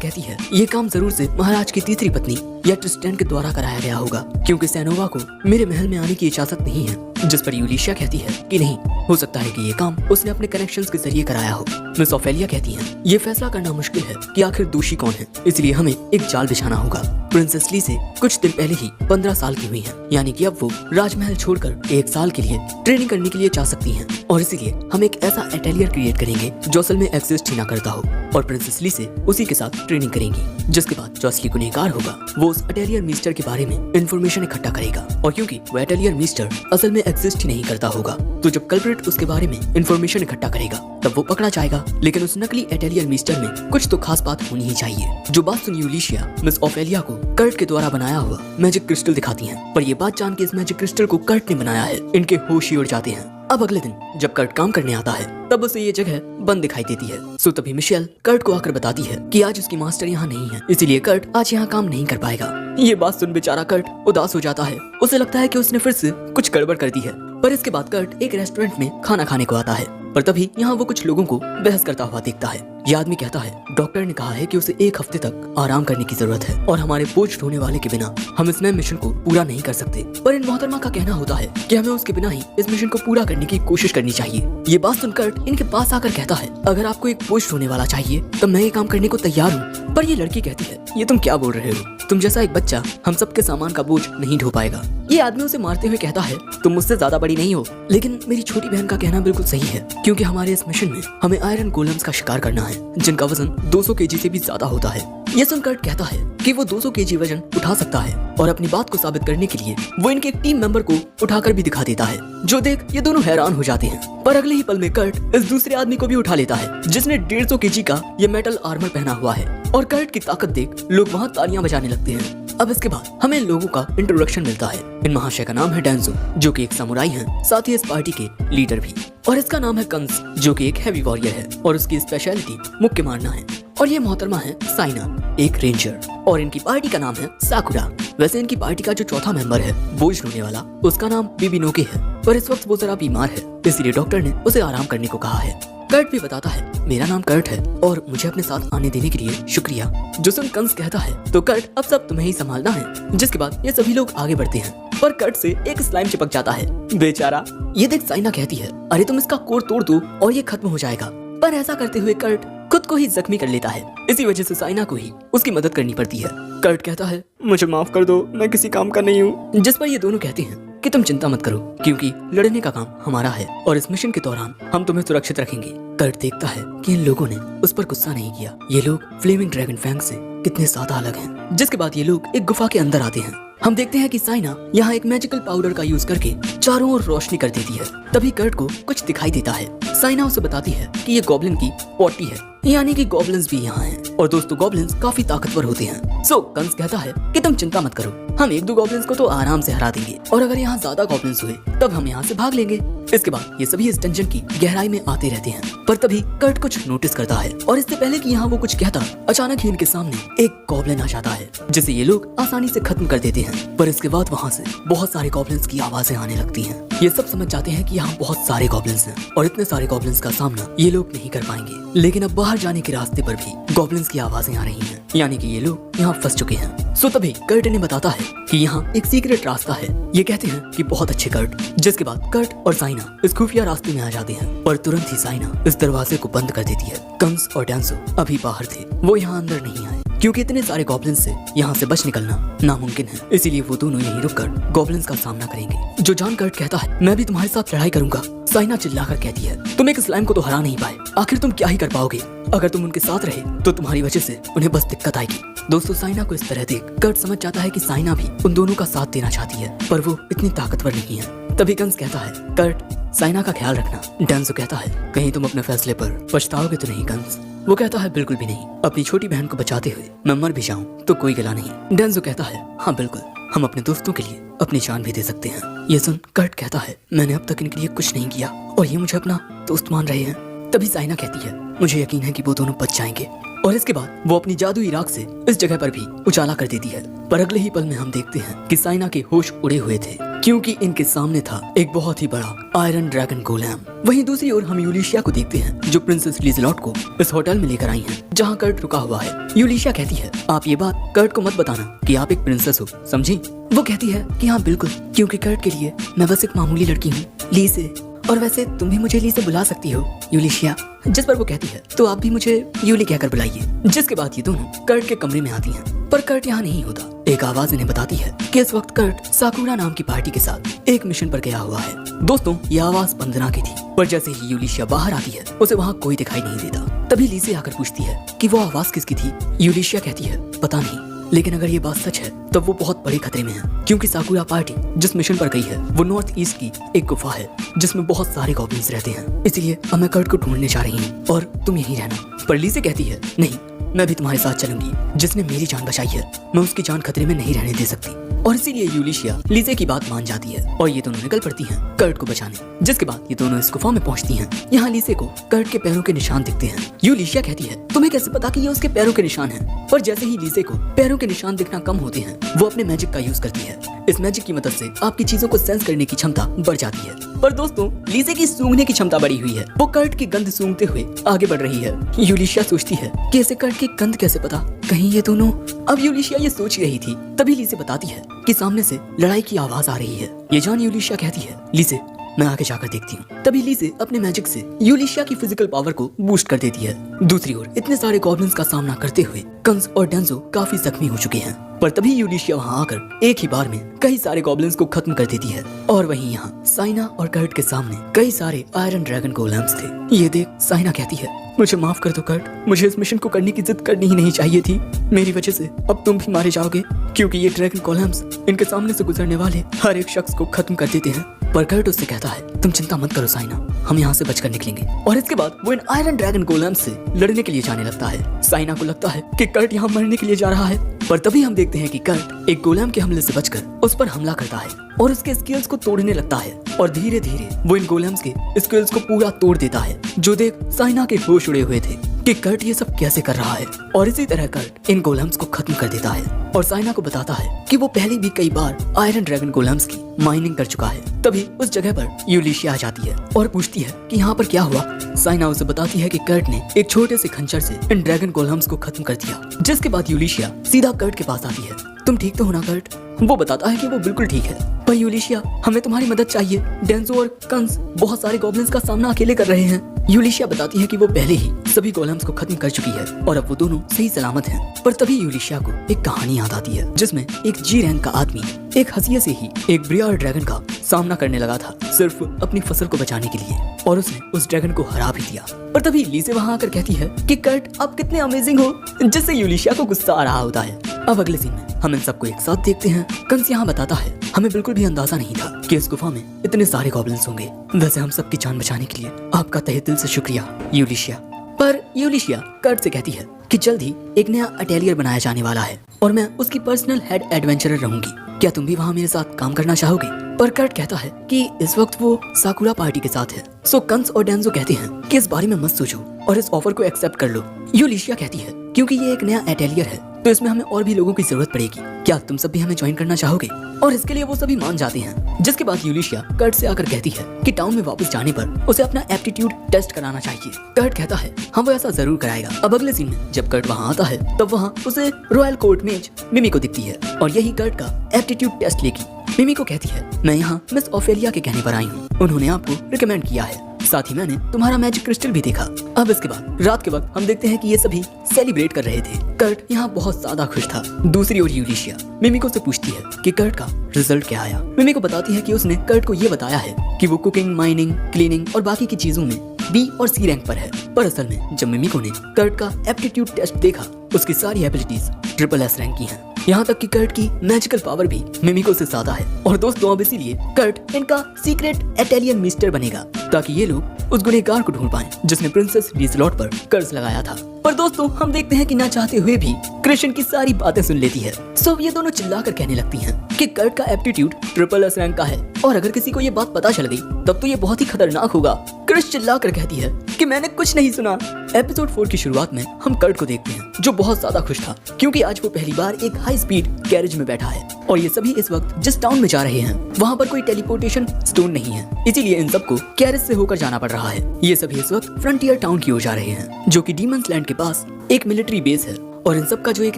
कहती है, ये काम जरूर से महाराज की तीसरी पत्नी या ट्रिस्टन के द्वारा कराया गया होगा, क्योंकि सेनोवा को मेरे महल में आने की इजाजत नहीं है। जिस पर यूलिशिया कहती है कि नहीं, हो सकता है कि ये काम उसने अपने कनेक्शंस के जरिए कराया हो। मिस ऑफेलिया कहती है, ये फैसला करना मुश्किल है कि आखिर दोषी कौन है, इसलिए हमें एक जाल बिछाना होगा। प्रिंसेस ली से कुछ दिन पहले ही 15 साल की हुई है, यानी कि अब वो राजमहल छोड़कर 1 साल के लिए ट्रेनिंग करने के लिए जा सकती हैं और इसीलिए हम एक ऐसा एटेलियर क्रिएट करेंगे जो असल में एग्जिस्ट ही ना करता हो और प्रिंसेस ली से उसी के साथ ट्रेनिंग करेंगी। जिसके बाद जो असली गुनहगार होगा वो उस एटेलियर मिस्टर के बारे में इंफॉर्मेशन इकट्ठा करेगा और क्योंकि वो एटेलियर मिस्टर असल में एग्जिस्ट ही नहीं करता होगा, तो जब कल्प्रिट उसके बारे में इंफॉर्मेशन इकट्ठा करेगा तब वो पकड़ा जाएगा। लेकिन उस नकली एटेलियर मिस्टर में कुछ तो खास बात होनी ही चाहिए। जो बात सुन यूलिशिया मिस ऑफेलिया को कर्ट के द्वारा बनाया हुआ मैजिक क्रिस्टल दिखाती हैं, पर ये बात जान के इस मैजिक क्रिस्टल को कर्ट ने बनाया है, इनके होश ही उड़ जाते हैं। अब अगले दिन जब कर्ट काम करने आता है तब उसे ये जगह बंद दिखाई देती है। सो तभी मिशेल कर्ट को आकर बताती है कि आज उसकी मास्टर यहाँ नहीं है, इसीलिए कर्ट आज यहाँ काम नहीं कर पाएगा। ये बात सुन बेचारा कर्ट उदास हो जाता है, उसे लगता है कि उसने फिर से कुछ गड़बड़ कर दी है। पर इसके बाद कर्ट एक रेस्टोरेंट में खाना खाने को आता है पर तभी यहाँ वो कुछ लोगों को बहस करता हुआ देखता है। ये आदमी कहता है डॉक्टर ने कहा है कि उसे 1 हफ्ते तक आराम करने की जरूरत है और हमारे बोझ ढोने वाले के बिना हम इस नए मिशन को पूरा नहीं कर सकते। पर इन मोहतरमा का कहना होता है कि हमें उसके बिना ही इस मिशन को पूरा करने की कोशिश करनी चाहिए। ये बात सुनकर इनके पास आकर कहता है अगर आपको एक बोझ ढोने वाला चाहिए तो मैं ये काम करने को तैयार हूँ। पर ये लड़की कहती है ये तुम क्या बोल रहे हो, तुम जैसा एक बच्चा हम सबके सामान का बोझ नहीं ढो पाएगा। ये आदमी उसे मारते हुए कहता है तुम मुझसे ज्यादा बड़ी नहीं हो। लेकिन मेरी छोटी बहन का कहना बिल्कुल सही है, क्योंकि हमारे इस मिशन में हमें आयरन गोलेम्स का शिकार करना है जिनका वजन 200 केजी से भी ज्यादा होता है। ये सुनकर कहता है कि वो 200 केजी वजन उठा सकता है और अपनी बात को साबित करने के लिए वो इनके एक टीम मेंबर को उठाकर भी दिखा देता है, जो देख ये दोनों हैरान हो जाते हैं। पर अगले ही पल में कर्ट इस दूसरे आदमी को भी उठा लेता है जिसने 150 केजी का ये मेटल आर्मर पहना हुआ है और कर्ट की ताकत देख लोग वहाँ तालियां बजाने लगते हैं। अब इसके बाद हमें इन लोगों का इंट्रोडक्शन मिलता है। इन महाशय का नाम है डेंजो, जो कि एक समुराई है, साथ ही इस पार्टी के लीडर भी। और इसका नाम है कंस, जो कि एक हैवी वॉरियर है और उसकी स्पेशलिटी मुक्के मारना है। और ये मोहतरमा है साइना, एक रेंजर। और इनकी पार्टी का नाम है साकुरा। वैसे इनकी पार्टी का जो चौथा मेंबर है बोझ ढोने वाला, उसका नाम बिबिनोके है, पर इस वक्त वो जरा बीमार है, इसलिए डॉक्टर ने उसे आराम करने को कहा है। कर्ट भी बताता है मेरा नाम कर्ट है और मुझे अपने साथ आने देने के लिए शुक्रिया। जो सुन कंस कहता है तो कर्ट अब सब तुम्हें ही संभालना है। जिसके बाद ये सभी लोग आगे बढ़ते हैं, पर कर्ट से एक स्लाइम चिपक जाता है, बेचारा। ये देख साइना कहती है अरे तुम इसका कोर तोड़ दो और ये खत्म हो जाएगा। पर ऐसा करते हुए कर्ट खुद को ही जख्मी कर लेता है। इसी वजह से साइना को ही उसकी मदद करनी पड़ती है। कर्ट कहता है मुझे माफ कर दो, मैं किसी काम का नहीं हूँ। जिस पर ये दोनों कहते हैं कि तुम चिंता मत करो, क्योंकि लड़ने का काम हमारा है और इस मिशन के दौरान हम तुम्हें सुरक्षित रखेंगे। कर्ट देखता है कि इन लोगों ने उस पर गुस्सा नहीं किया। ये लोग फ्लेमिंग ड्रैगन फैंग से कितने ज्यादा अलग हैं। जिसके बाद ये लोग एक गुफा के अंदर आते हैं। हम देखते हैं कि साइना यहाँ एक मैजिकल पाउडर का यूज करके चारों ओर रोशनी कर देती है। तभी कर्ट को कुछ दिखाई देता है। साइना उसे बताती है कि ये गॉब्लिन की पॉटी है, यानी कि गॉब्लिन्स भी यहाँ हैं। और दोस्तों गॉब्लिन्स काफी ताकतवर होते हैं। सो कंस कहता है कि तुम चिंता मत करो, हम 1-2 गॉब्लिन्स को तो आराम से हरा देंगे और अगर यहाँ ज्यादा गॉब्लिन्स हुए तब हम यहाँ से भाग लेंगे। इसके बाद ये सभी इस डंजन की गहराई में आते रहते हैं। पर तभी कर्ट कुछ नोटिस करता है और इससे पहले कि यहाँ वो कुछ कहता, अचानक ही इनके सामने एक गॉब्लिन आ जाता है जिसे ये लोग आसानी से खत्म कर देते हैं। पर इसके बाद वहाँ से बहुत सारे गॉब्लिन्स की आवाजें आने लगती हैं। ये सब समझ जाते हैं कि यहाँ बहुत सारे गॉब्लिन्स हैं और इतने सारे गॉब्लिन्स का सामना ये लोग नहीं कर पाएंगे। लेकिन अब बाहर जाने के रास्ते पर भी गॉब्लिन्स की आवाजें आ रही हैं, यानी कि ये लोग यहाँ फंस चुके हैं। सो तभी कर्ट ने बताता है कि यहाँ एक सीक्रेट रास्ता है। ये कहते हैं कि बहुत अच्छे कर्ट। जिसके बाद कर्ट और साइना इस खुफिया रास्ते में आ जाते हैं, पर तुरंत ही साइना इस दरवाजे को बंद कर देती है। कंस और डेंसो अभी बाहर थे, वो यहाँ अंदर नहीं आए क्योंकि इतने सारे गॉब्लिन्स से यहाँ से बच निकलना नामुमकिन है। इसीलिए वो दोनों यहीं रुककर गॉब्लिन्स का सामना करेंगे। जो जान कर्ट कहता है मैं भी तुम्हारे साथ लड़ाई करूंगा। साइना चिल्लाकर कहती है तुम एक स्लाइम को तो हरा नहीं पाए, आखिर तुम क्या ही कर पाओगे। अगर तुम उनके साथ रहे तो तुम्हारी वजह से उन्हें बस दिक्कत आएगी। दोस्तों साइना को इस तरह देख कर्ट समझ जाता है कि साइना भी उन दोनों का साथ देना चाहती है, पर वो इतनी ताकतवर नहीं है। तभी कंस कहता है कर्ट साइना का ख्याल रखना। डेंजो कहता है कहीं तुम अपने फैसले पर पछताओगे तो नहीं कंस। वो कहता है बिल्कुल भी नहीं, अपनी छोटी बहन को बचाते हुए मैं मर भी जाऊं तो कोई गिला नहीं। डेंजो कहता है हाँ बिल्कुल, हम अपने दोस्तों के लिए अपनी जान भी दे सकते हैं। ये सुन कर्ट कहता है मैंने अब तक इनके लिए कुछ नहीं किया और ये मुझे अपना दोस्त मान रहे हैं। तभी साइना कहती है मुझे यकीन है कि वो दोनों बच जाएंगे। और इसके बाद वो अपनी जादुई राख से इस जगह पर भी उजाला कर देती है। पर अगले ही पल में हम देखते हैं कि साइना के होश उड़े हुए थे, क्योंकि इनके सामने था एक बहुत ही बड़ा आयरन ड्रैगन गोलेम। वहीं दूसरी ओर हम यूलिशिया को देखते हैं, जो प्रिंसेस लिज़ेलॉट को इस होटल में लेकर आई हैं, जहां कर्ट रुका हुआ है। यूलिशिया कहती है आप ये बात कर्ट को मत बताना कि आप एक प्रिंसेस हो, समझी। वो कहती है कि हाँ बिल्कुल, क्योंकि कर्ट के लिए मैं बस एक मामूली लड़की हूँ, ली से। और वैसे तुम भी मुझे ली से बुला सकती हो यूलिशिया। जिस पर वो कहती है तो आप भी मुझे यूली कहकर बुलाइए। जिसके बाद ये दोनों कर्ट के कमरे में आती हैं, पर कर्ट यहाँ नहीं होता। एक आवाज इन्हें बताती है कि इस वक्त कर्ट साकुरा नाम की पार्टी के साथ एक मिशन पर गया हुआ है। दोस्तों ये आवाज वंदना की थी, पर जैसे ही यूलिशिया बाहर आती है उसे वहाँ कोई दिखाई नहीं देता। तभी ली से आकर पूछती है कि वो आवाज किसकी थी। यूलिशिया कहती है पता नहीं, लेकिन अगर ये बात सच है तब वो बहुत बड़े खतरे में है, क्योंकि साकुरा पार्टी जिस मिशन पर गई है वो नॉर्थ ईस्ट की एक गुफा है जिसमें बहुत सारे गॉब्लिन्स रहते हैं। इसलिए अब मैं कर्ट को ढूंढने जा रही हूँ और तुम यहीं रहना। पर ली से कहती है नहीं, मैं भी तुम्हारे साथ चलूंगी। जिसने मेरी जान बचाई है मैं उसकी जान खतरे में नहीं रहने दे सकती। और इसीलिए यूलिशिया लीजे की बात मान जाती है और ये दोनों निकल पड़ती हैं कर्ट को बचाने। जिसके बाद ये दोनों इस गुफा में पहुंचती हैं। यहाँ लीसे को कर्ट के पैरों के निशान दिखते हैं। यूलिशिया कहती है तुम्हें कैसे पता कि ये उसके पैरों के निशान हैं? पर जैसे ही लीसे को पैरों के निशान दिखना कम होते हैं वो अपने मैजिक का यूज करती है। इस मैजिक की मदद से आपकी चीजों को सेंस करने की क्षमता बढ़ जाती है। पर दोस्तों लीजे की सूंघने की क्षमता बढ़ी हुई है। वो कर्ट की गंध सूंघते हुए आगे बढ़ रही है। यूलिशिया सोचती है कि इसे कर्ट की गंध कैसे पता, कहीं ये दोनों। अब यूलिशिया ये सोच रही थी, तभी लीजे बताती है कि सामने से लड़ाई की आवाज आ रही है। ये जान यूलिशिया कहती है, लीजे मैं आगे जाकर देखती हूँ। तभी लीजे अपने मैजिक से यूलिशिया की फिजिकल पावर को बूस्ट कर देती है। दूसरी ओर इतने सारे गॉब्लिन्स का सामना करते हुए कंस और डेंजो काफी जख्मी हो चुके हैं। पर तभी यूलिशिया वहाँ आकर एक ही बार में कई सारे गॉब्लिन्स को खत्म कर देती है। और वहीं यहाँ साइना और कर्ट के सामने कई सारे आयरन ड्रैगन गोलेम्स थे। ये देख साइना कहती है, मुझे माफ कर दो कर्ट, मुझे इस मिशन को करने की जिद करनी ही नहीं चाहिए थी। मेरी वजह से अब तुम भी मारे जाओगे, क्योंकि ये ड्रैगन गोलेम्स इनके सामने से गुजरने वाले हर एक शख्स को खत्म कर देते हैं। पर कर्ट उससे कहता है, तुम चिंता मत करो साइना, हम यहाँ से बचकर निकलेंगे। और इसके बाद वो इन आयरन ड्रैगन गोलेम्स से लड़ने के लिए जाने लगता है। साइना को लगता है कि कर्ट यहाँ मरने के लिए जा रहा है। पर तभी हम देखते हैं कि कर्ट एक गोलेम के हमले से बचकर उस पर हमला करता है और उसके स्किल्स को तोड़ने लगता है। और धीरे धीरे वो इन गोलेम्स के स्किल्स को पूरा तोड़ देता है, जो देख साइना के होश उड़े हुए थे कि कर्ट ये सब कैसे कर रहा है। और इसी तरह कर्ट इन गोलेम्स को खत्म कर देता है और साइना को बताता है कि वो पहले भी कई बार आयरन ड्रैगन गोलेम्स की माइनिंग कर चुका है। तभी उस जगह पर यूलिशिया आ जाती है और पूछती है कि यहाँ पर क्या हुआ। साइना उसे बताती है कि कर्ट ने एक छोटे से खंजर से इन ड्रैगन गोलेम्स को खत्म कर दिया। जिसके बाद यूलिशिया सीधा कर्ट के पास आती है। तुम ठीक तो हो ना कर्ट? वो बताता है कि वो बिल्कुल ठीक है। पर यूलिशिया हमें तुम्हारी मदद चाहिए, डेंजो और कंस बहुत सारे गॉब्लिन्स का सामना अकेले कर रहे हैं। यूलिशिया बताती है कि वो पहले ही सभी गोलेम्स को खत्म कर चुकी है और अब वो दोनों सही सलामत हैं। पर तभी यूलिशिया को एक कहानी याद आती है, जिसमें एक जी रैंक का आदमी एक हंसिये से ही एक ब्रियर ड्रैगन का सामना करने लगा था, सिर्फ अपनी फसल को बचाने के लिए, और उसने उस ड्रैगन को हरा भी दिया। पर तभी लीजे वहाँ आकर कहती है कि कर्ट आप कितने अमेजिंग हो, जिससे यूलिशिया को गुस्सा आ रहा होता है। अब अगले सीन में हम इन सबको एक साथ देखते हैं। कंस यहाँ बताता है, हमें बिल्कुल भी अंदाजा नहीं था कि इस गुफा में इतने सारे गॉब्लिन्स होंगे। वैसे हम सबकी जान बचाने के लिए आपका तहे दिल से शुक्रिया यूलिशिया। पर यूलिशिया कर्ट से कहती है कि जल्द ही एक नया अटेलियर बनाया जाने वाला है और मैं उसकी पर्सनल हेड एडवेंचरर रहूंगी। क्या तुम भी वहाँ मेरे साथ काम करना चाहोगे? पर कर्ट कहता है कि इस वक्त वो साकुरा पार्टी के साथ है। सो कंस और डेंजो कहते हैं कि इस बारे में मत सोचो और इस ऑफर को एक्सेप्ट कर लो। यूलिशिया कहती है, क्योंकि ये एक नया अटेलियर है तो इसमें हमें और भी लोगों की जरूरत पड़ेगी, क्या तुम सब भी हमें ज्वाइन करना चाहोगे? और इसके लिए वो सभी मान जाते हैं। जिसके बाद यूलिशिया कर्ट से आकर कहती है कि टाउन में वापस जाने पर उसे अपना एप्टीट्यूड टेस्ट कराना चाहिए। कर्ट कहता है हाँ वो ऐसा जरूर कराएगा। अब अगले सीन में जब कर्ट वहाँ आता है तब वहाँ उसे रॉयल कोर्ट मेज मिमी को दिखती है और यही कर्ट का एप्टीट्यूड टेस्ट लेगी। मिमी को कहती है, मैं यहाँ मिस ऑफेलिया के कहने पर आई हूँ, उन्होंने आपको रिकमेंड किया है, साथ ही मैंने तुम्हारा मैजिक क्रिस्टल भी देखा। अब इसके बाद रात के वक्त हम देखते हैं कि ये सभी सेलिब्रेट कर रहे थे। कर्ट यहाँ बहुत ज्यादा खुश था। दूसरी ओर यूलिशिया मिमिको से पूछती है कि कर्ट का रिजल्ट क्या आया। मिमिको बताती है कि उसने कर्ट को ये बताया है कि वो कुकिंग, माइनिंग, क्लीनिंग और बाकी की चीजों में बी और सी रैंक पर है। पर असल में जब मिमिको ने कर्ट का एप्टीट्यूड टेस्ट देखा, उसकी सारी एबिलिटीज ट्रिपल एस रैंक की हैं। यहाँ तक कि कर्ट की मैजिकल पावर भी मिमिको से ज्यादा है। और दोस्तों अब इसीलिए कर्ट इनका सीक्रेट अटेलियर मिस्टर बनेगा, ताकि ये लोग उस गुनहगार को ढूंढ पाएं जिसने प्रिंसेस लीज़लॉट पर कर्ज लगाया था। पर दोस्तों हम देखते हैं कि ना चाहते हुए भी क्रिश्चियन की सारी बातें सुन लेती है। सो ये दोनों चिल्लाकर कहने लगती हैं कि कर्ट का एप्टीट्यूड ट्रिपल एस रैंक का है और अगर किसी को ये बात पता चल गई तब तो ये बहुत ही खतरनाक होगा। क्रिश चिल्लाकर कहती है कि मैंने कुछ नहीं सुना। एपिसोड 4 की शुरुआत में हम कर्ट को देखते हैं जो बहुत ज्यादा खुश था, क्योंकि आज वो पहली बार एक हाई स्पीड कैरेज में बैठा है और ये सभी इस वक्त जिस टाउन में जा रहे हैं वहाँ पर कोई टेलीपोर्टेशन स्टोन नहीं है, इसीलिए इन सबको कैरेज से होकर जाना पड़ रहा है। ये सभी इस वक्त फ्रंटियर टाउन की ओर जा रहे हैं, जो कि डीमंस लैंड के पास एक मिलिट्री बेस है और इन सब का जो एक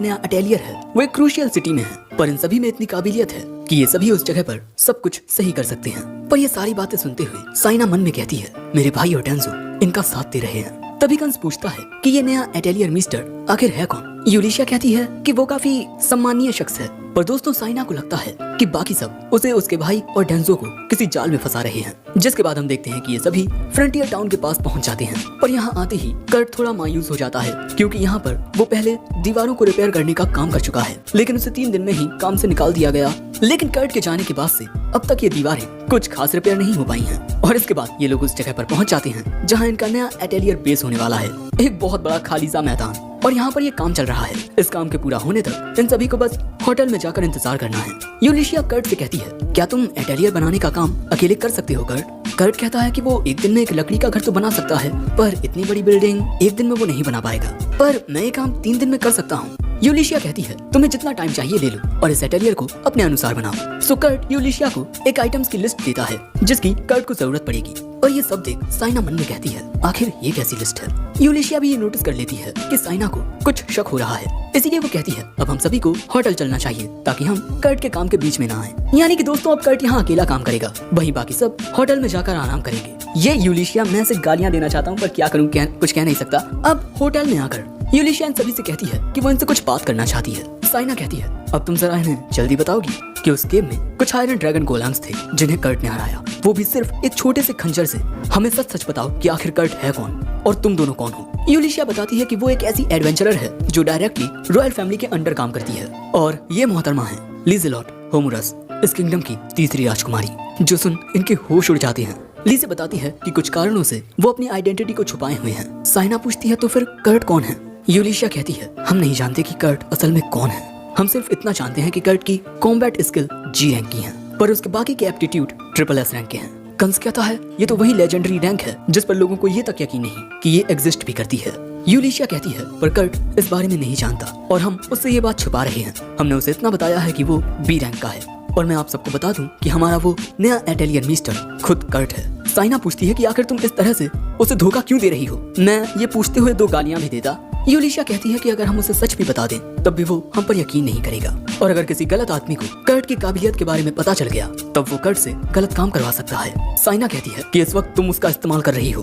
नया अटेलियर है वो एक क्रूशियल सिटी में है। पर इन सभी में इतनी काबिलियत है कि ये सभी उस जगह पर सब कुछ सही कर सकते हैं। पर ये सारी बातें सुनते हुए साइना मन में कहती है, मेरे भाई और डेंजो इनका साथ दे रहे हैं। तभी कंस पूछता है कि ये नया अटेलियर मिस्टर आखिर है कौन? यूलिशिया कहती है कि वो काफी सम्मानीय शख्स है। पर दोस्तों साइना को लगता है कि बाकी सब उसे, उसके भाई और डेंजो को किसी जाल में फंसा रहे हैं। जिसके बाद हम देखते हैं कि ये सभी फ्रंटियर टाउन के पास पहुंच जाते हैं। पर यहाँ आते ही कर्ट थोड़ा मायूस हो जाता है, क्योंकि यहाँ पर वो पहले दीवारों को रिपेयर करने का काम कर चुका है, लेकिन उसे 3 दिन में ही काम से निकाल दिया गया। लेकिन कर्ट के जाने के बाद से अब तक ये दीवारें कुछ खास रिपेयर नहीं हो पाई हैं। और इसके बाद ये लोग उस जगह पर पहुंच जाते हैं जहां इनका नया अटेलियर बेस होने वाला है, एक बहुत बड़ा खाली सा मैदान, और यहाँ पर ये काम चल रहा है। इस काम के पूरा होने तक इन सभी को बस होटल में जाकर इंतजार करना है। यूलिशिया कर्ट से कहती है, क्या तुम अटेलियर बनाने का काम अकेले कर सकते हो कर्ट? कर्ट कहता है कि वो एक दिन में एक लकड़ी का घर तो बना सकता है, पर इतनी बड़ी बिल्डिंग एक दिन में वो नहीं बना पाएगा, पर मैं ये काम 3 दिन में कर सकता हूँ। यूलिशिया कहती है तुम्हें जितना टाइम चाहिए ले लो और इस एटेलियर को अपने अनुसार बनाओ। सो कर्ट यूलिशिया को एक आइटम्स की लिस्ट देता है जिसकी कर्ट को जरूरत पड़ेगी और ये सब देख साइना मन में कहती है आखिर ये कैसी लिस्ट है। यूलिशिया भी ये नोटिस कर लेती है कि साइना को कुछ शक हो रहा है, इसीलिए वो कहती है अब हम सभी को होटल चलना चाहिए ताकि हम कर्ट के काम के बीच में ना आए। यानी कि दोस्तों अब कर्ट यहाँ अकेला काम करेगा, वहीं बाकी सब होटल में जाकर आराम करेंगे। ये यूलिशिया मैं से गालियां देना चाहता हूँ पर क्या करूँ, कुछ कह नहीं सकता। अब होटल में आकर यूलिशिया इन सभी से कहती है कि वो इनसे कुछ बात करना चाहती है। साइना कहती है अब तुम जरा इन्हें जल्दी बताओगी कि उस गेम में कुछ आयरन ड्रैगन गोलाम्स थे जिन्हें कर्ट ने हराया, वो भी सिर्फ एक छोटे से खंजर से। हमें सच सच बताओ कि आखिर कर्ट है कौन और तुम दोनों कौन हो। यूलिशिया बताती है कि वो एक ऐसी एडवेंचरर है जो डायरेक्टली रॉयल फैमिली के अंडर काम करती है और ये मोहतरमा है लिजेलॉट होमुरस, इस किंगडम की तीसरी राजकुमारी। जो सुन इनके होश उड़ जाते हैं। लीजे बताती है कि कुछ कारणों से वो अपनी आइडेंटिटी को छुपाए हुए हैं। साइना पूछती है तो फिर कर्ट कौन है। यूलिशिया कहती है हम नहीं जानते कि कर्ट असल में कौन है, हम सिर्फ इतना जानते हैं कि कर्ट की कॉम्बैट स्किल जी रैंक की है पर उसके बाकी के एप्टीट्यूड ट्रिपल एस रैंक के हैं। कंस कहता है ये तो वही लेजेंडरी रैंक है जिस पर लोगों को ये तक यकीन नहीं कि ये एग्जिस्ट भी करती है। यूलिशिया कहती है पर कर्ट इस बारे में नहीं जानता और हम उससे ये बात छुपा रहे हैं। हमने उसे इतना बताया है कि वो बी रैंक का है और मैं आप सबको बता दूं कि हमारा वो नया एटेलियर मिस्टर खुद कर्ट है। साइना पूछती है कि आखिर तुम इस तरह से उसे धोखा क्यों दे रही हो। मैं ये पूछते हुए 2 गालियां भी देता। यूलिशिया कहती है कि अगर हम उसे सच भी बता दें तब भी वो हम पर यकीन नहीं करेगा और अगर किसी गलत आदमी को कर्ट की काबिलियत के बारे में पता चल गया तब वो कर्ट से गलत काम करवा सकता है। साइना कहती है कि इस वक्त तुम उसका इस्तेमाल कर रही हो।